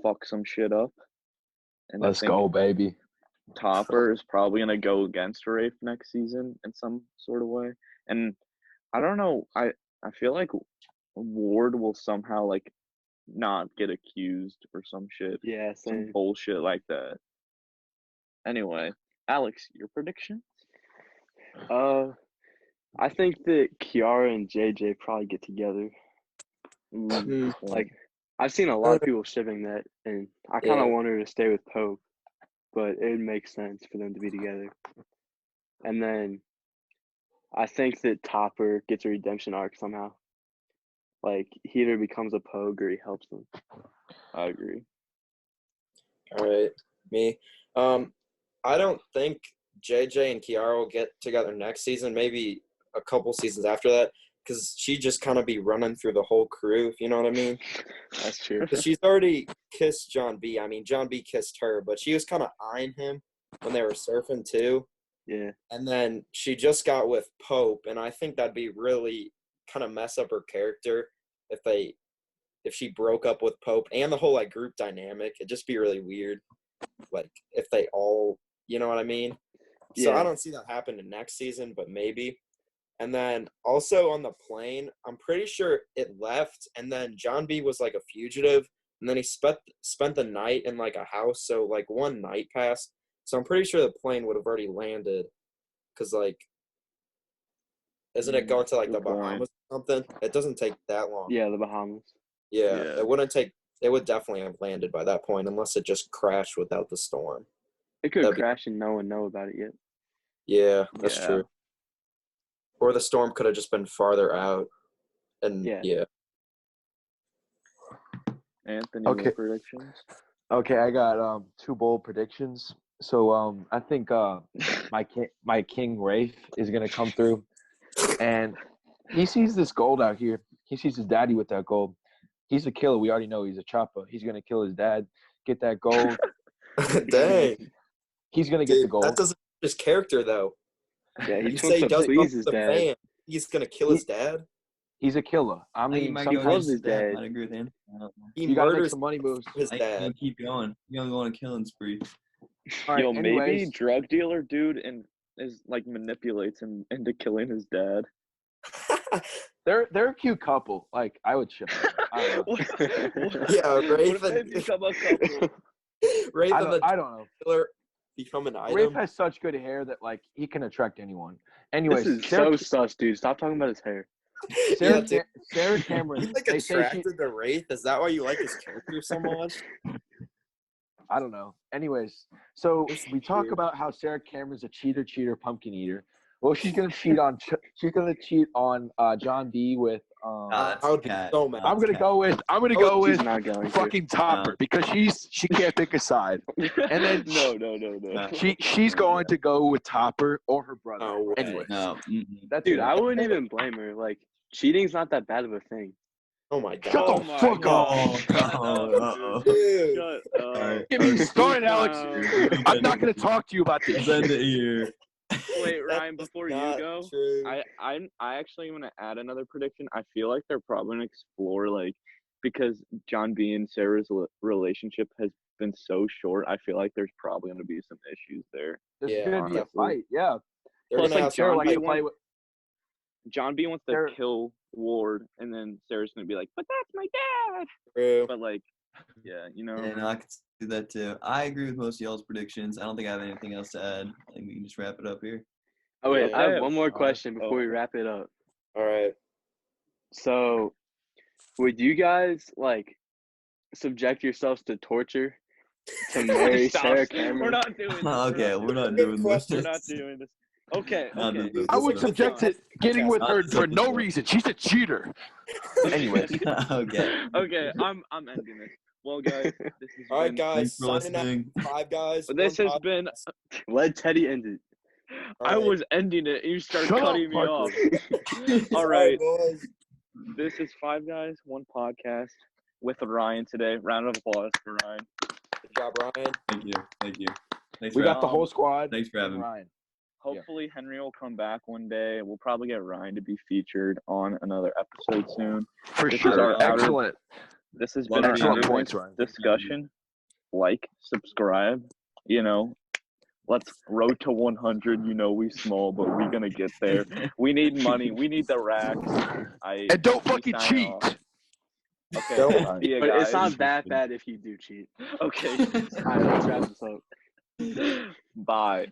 Speaker 1: fuck some shit up. And
Speaker 2: Let's
Speaker 1: I think
Speaker 2: go, baby.
Speaker 1: Topper is probably gonna go against Rafe next season in some sort of way. And I don't know. I feel like Ward will somehow like not get accused or some shit,
Speaker 5: Yeah,
Speaker 1: some
Speaker 5: same.
Speaker 1: bullshit like that. Anyway, Alex, your prediction?
Speaker 5: I think that Kiara and JJ probably get together. Like, I've seen a lot of people shipping that, and I kind of
Speaker 4: Yeah.
Speaker 5: want her to stay with Pope, but it would make sense for them to be together. And then I think that Topper gets a redemption arc somehow. Like, he either becomes a Pogue or he helps them.
Speaker 1: I agree.
Speaker 4: All right, me. I don't think JJ and Kiara will get together next season, maybe a couple seasons after that, because she just kind of be running through the whole crew, if you know what I mean.
Speaker 5: That's true.
Speaker 4: Because she's already kissed John B. I mean, John B kissed her, but she was kind of eyeing him when they were surfing too.
Speaker 5: Yeah.
Speaker 4: And then she just got with Pope, and I think that'd be really kind of mess up her character if she broke up with Pope and the whole like group dynamic. It'd just be really weird. Like if they all, you know what I mean? So
Speaker 5: Yeah.
Speaker 4: I don't see that happening next season, but maybe. And then also on the plane, I'm pretty sure it left, and then John B was like a fugitive, and then he spent the night in like a house. So like one night passed. So I'm pretty sure the plane would have already landed, because like, isn't it going to like the
Speaker 1: Good point.
Speaker 4: Bahamas or something? It doesn't take that long.
Speaker 5: Yeah, the Bahamas.
Speaker 4: Yeah,
Speaker 1: Yeah.
Speaker 4: it wouldn't take. It would definitely have landed by that point, unless it just crashed without the storm.
Speaker 5: It could
Speaker 4: That'd be-
Speaker 5: crash and no one know about it yet.
Speaker 4: Yeah, that's
Speaker 1: Yeah.
Speaker 4: true. Or the storm could have just been farther out, and
Speaker 5: Yeah.
Speaker 4: yeah.
Speaker 1: Anthony,
Speaker 2: Okay.
Speaker 1: what predictions?
Speaker 2: Okay, I got 2 bold predictions. So I think my king Rafe is gonna come through, and he sees this gold out here. He sees his daddy with that gold. He's a killer. We already know he's a chopper. He's gonna kill his dad, get that gold.
Speaker 4: Dang,
Speaker 2: He's gonna get the
Speaker 4: dude,
Speaker 2: gold.
Speaker 4: that doesn't fit his character though.
Speaker 5: Yeah, he
Speaker 4: You
Speaker 5: just
Speaker 4: say
Speaker 5: wants
Speaker 4: he
Speaker 5: to
Speaker 4: does
Speaker 5: please
Speaker 4: something
Speaker 5: his
Speaker 4: to the
Speaker 5: dad.
Speaker 4: fan, he's gonna kill his dad.
Speaker 2: He's a killer. I
Speaker 3: think he
Speaker 2: mean,
Speaker 3: might
Speaker 5: he
Speaker 3: go
Speaker 5: loves
Speaker 3: against
Speaker 5: his
Speaker 3: dad.
Speaker 5: dad.
Speaker 3: I agree with him. I don't know.
Speaker 4: He
Speaker 2: you gotta make
Speaker 4: murders
Speaker 2: some money moves.
Speaker 4: his
Speaker 3: I
Speaker 4: dad.
Speaker 3: think keep going. You're gonna go on a killing spree.
Speaker 2: All right,
Speaker 1: Yo, maybe
Speaker 2: anyways,
Speaker 1: drug dealer dude and is like manipulates him into killing his dad.
Speaker 2: they're a cute couple. Like I would ship them. I don't know.
Speaker 4: Yeah,
Speaker 1: What
Speaker 4: Rafe
Speaker 1: if they
Speaker 4: and
Speaker 1: become a couple?
Speaker 4: Rafe
Speaker 2: I
Speaker 4: and
Speaker 2: don't,
Speaker 4: the
Speaker 2: I don't know.
Speaker 4: killer become an
Speaker 2: Rafe
Speaker 4: item.
Speaker 2: has such good hair that like he can attract anyone.
Speaker 5: This
Speaker 2: Anyways,
Speaker 5: is
Speaker 2: Sarah,
Speaker 5: so sus, dude. Stop talking about his hair.
Speaker 2: Sarah,
Speaker 4: dude.
Speaker 2: Sarah Cameron.
Speaker 4: You like
Speaker 2: They say she.
Speaker 4: attracted to Rafe? Is that why you like his character so much?
Speaker 2: I don't know. Anyways, so
Speaker 4: You're so
Speaker 2: we talk
Speaker 4: weird.
Speaker 2: about how Sarah Cameron's a cheater, pumpkin eater. Well, she's gonna cheat on John B with
Speaker 4: I would be so mad.
Speaker 2: I'm gonna go with
Speaker 5: He's not going to.
Speaker 2: fucking Topper because she can't pick a side. And then
Speaker 1: No.
Speaker 2: she's going to go with Topper or her brother.
Speaker 4: No way.
Speaker 2: Anyways,
Speaker 3: No.
Speaker 2: that's
Speaker 5: Dude,
Speaker 2: it.
Speaker 5: I wouldn't even blame her. Like, cheating's not that bad of a thing.
Speaker 4: Oh my god.
Speaker 2: Shut
Speaker 1: Oh
Speaker 2: the
Speaker 1: my
Speaker 2: fuck
Speaker 1: God.
Speaker 2: up.
Speaker 3: Uh-oh.
Speaker 4: Dude.
Speaker 1: Shut up.
Speaker 3: Alright.
Speaker 2: Get me started, Alex.
Speaker 1: No.
Speaker 2: I'm not gonna talk to you about this.
Speaker 3: Let's end it here.
Speaker 1: Wait,
Speaker 4: That's
Speaker 1: Ryan, before you
Speaker 4: not
Speaker 1: go,
Speaker 4: true.
Speaker 1: I actually want to add another prediction. I feel like they're probably gonna explore like because John B and Sarah's relationship has been so short. I feel like there's probably gonna be some issues there.
Speaker 2: There's
Speaker 4: Yeah,
Speaker 2: gonna be a
Speaker 1: honestly.
Speaker 2: fight. Yeah.
Speaker 4: They're
Speaker 1: Plus,
Speaker 4: gonna
Speaker 1: like,
Speaker 4: have
Speaker 2: Sarah
Speaker 1: John
Speaker 2: likes
Speaker 1: B
Speaker 2: to play with.
Speaker 1: John B wants to
Speaker 2: Sarah-
Speaker 1: kill Ward, and then Sarah's gonna be like, "But that's my dad."
Speaker 4: true.
Speaker 1: But like, yeah, you know.
Speaker 3: Yeah, no, I could do that too. I agree with most of y'all's predictions. I don't think I have anything else to add. I think we can just wrap it up here.
Speaker 5: Oh, wait,
Speaker 4: Yeah.
Speaker 5: I have one more question before we
Speaker 1: okay.
Speaker 5: wrap it up.
Speaker 4: All right.
Speaker 5: So, would you guys, like, subject yourselves to torture to marry
Speaker 1: Stop.
Speaker 5: Sarah
Speaker 1: We're
Speaker 5: Cameron?
Speaker 1: not doing this.
Speaker 3: Okay, we're not
Speaker 4: Good
Speaker 3: doing this.
Speaker 4: question.
Speaker 1: We're not doing this. Okay.
Speaker 3: Not
Speaker 1: Okay.
Speaker 3: doing
Speaker 2: I would
Speaker 3: this.
Speaker 2: subject to getting with her for no
Speaker 3: Not-
Speaker 2: reason. She's a cheater. Anyways,
Speaker 3: Okay.
Speaker 1: Okay. I'm ending this. Well, guys, this has
Speaker 4: All right,
Speaker 1: been,
Speaker 4: guys.
Speaker 3: Thanks for
Speaker 4: Signing out.
Speaker 3: listening.
Speaker 4: Five guys.
Speaker 1: This
Speaker 4: one
Speaker 1: has
Speaker 4: podcast.
Speaker 1: been.
Speaker 5: Let Teddy end it.
Speaker 4: All
Speaker 1: I
Speaker 4: right.
Speaker 1: was ending it, and you started
Speaker 2: Shut up,
Speaker 1: cutting me
Speaker 2: Parker.
Speaker 1: off. All
Speaker 4: All
Speaker 1: right.
Speaker 4: boys.
Speaker 1: This is Five Guys, One Podcast with Ryan today. Round of applause for Ryan.
Speaker 4: Good job, Ryan.
Speaker 3: Thank you. Thank you. Thanks
Speaker 2: we
Speaker 3: for
Speaker 2: got the
Speaker 3: having
Speaker 2: whole squad.
Speaker 3: Thanks for
Speaker 2: and
Speaker 3: having me.
Speaker 2: Ryan.
Speaker 1: Hopefully, Henry will come back one day. We'll probably get Ryan to be featured on another episode soon.
Speaker 2: For
Speaker 1: This is
Speaker 2: sure.
Speaker 1: our outer-
Speaker 2: Excellent.
Speaker 1: This has
Speaker 3: Love
Speaker 1: been our
Speaker 3: it.
Speaker 2: Excellent
Speaker 1: Outer
Speaker 2: points,
Speaker 1: Banks
Speaker 2: Ryan.
Speaker 1: discussion. Like, subscribe. You know, let's road to 100. You know, we small, but we're gonna get there. We need money. We need the racks.
Speaker 2: And don't
Speaker 1: we
Speaker 2: fucking
Speaker 1: sign
Speaker 2: cheat.
Speaker 1: off. Okay.
Speaker 4: Don't-
Speaker 1: See ya,
Speaker 5: But it's
Speaker 1: guys.
Speaker 5: not that bad if you do cheat.
Speaker 1: Okay.
Speaker 5: All right, let's wrap this up.
Speaker 1: Bye.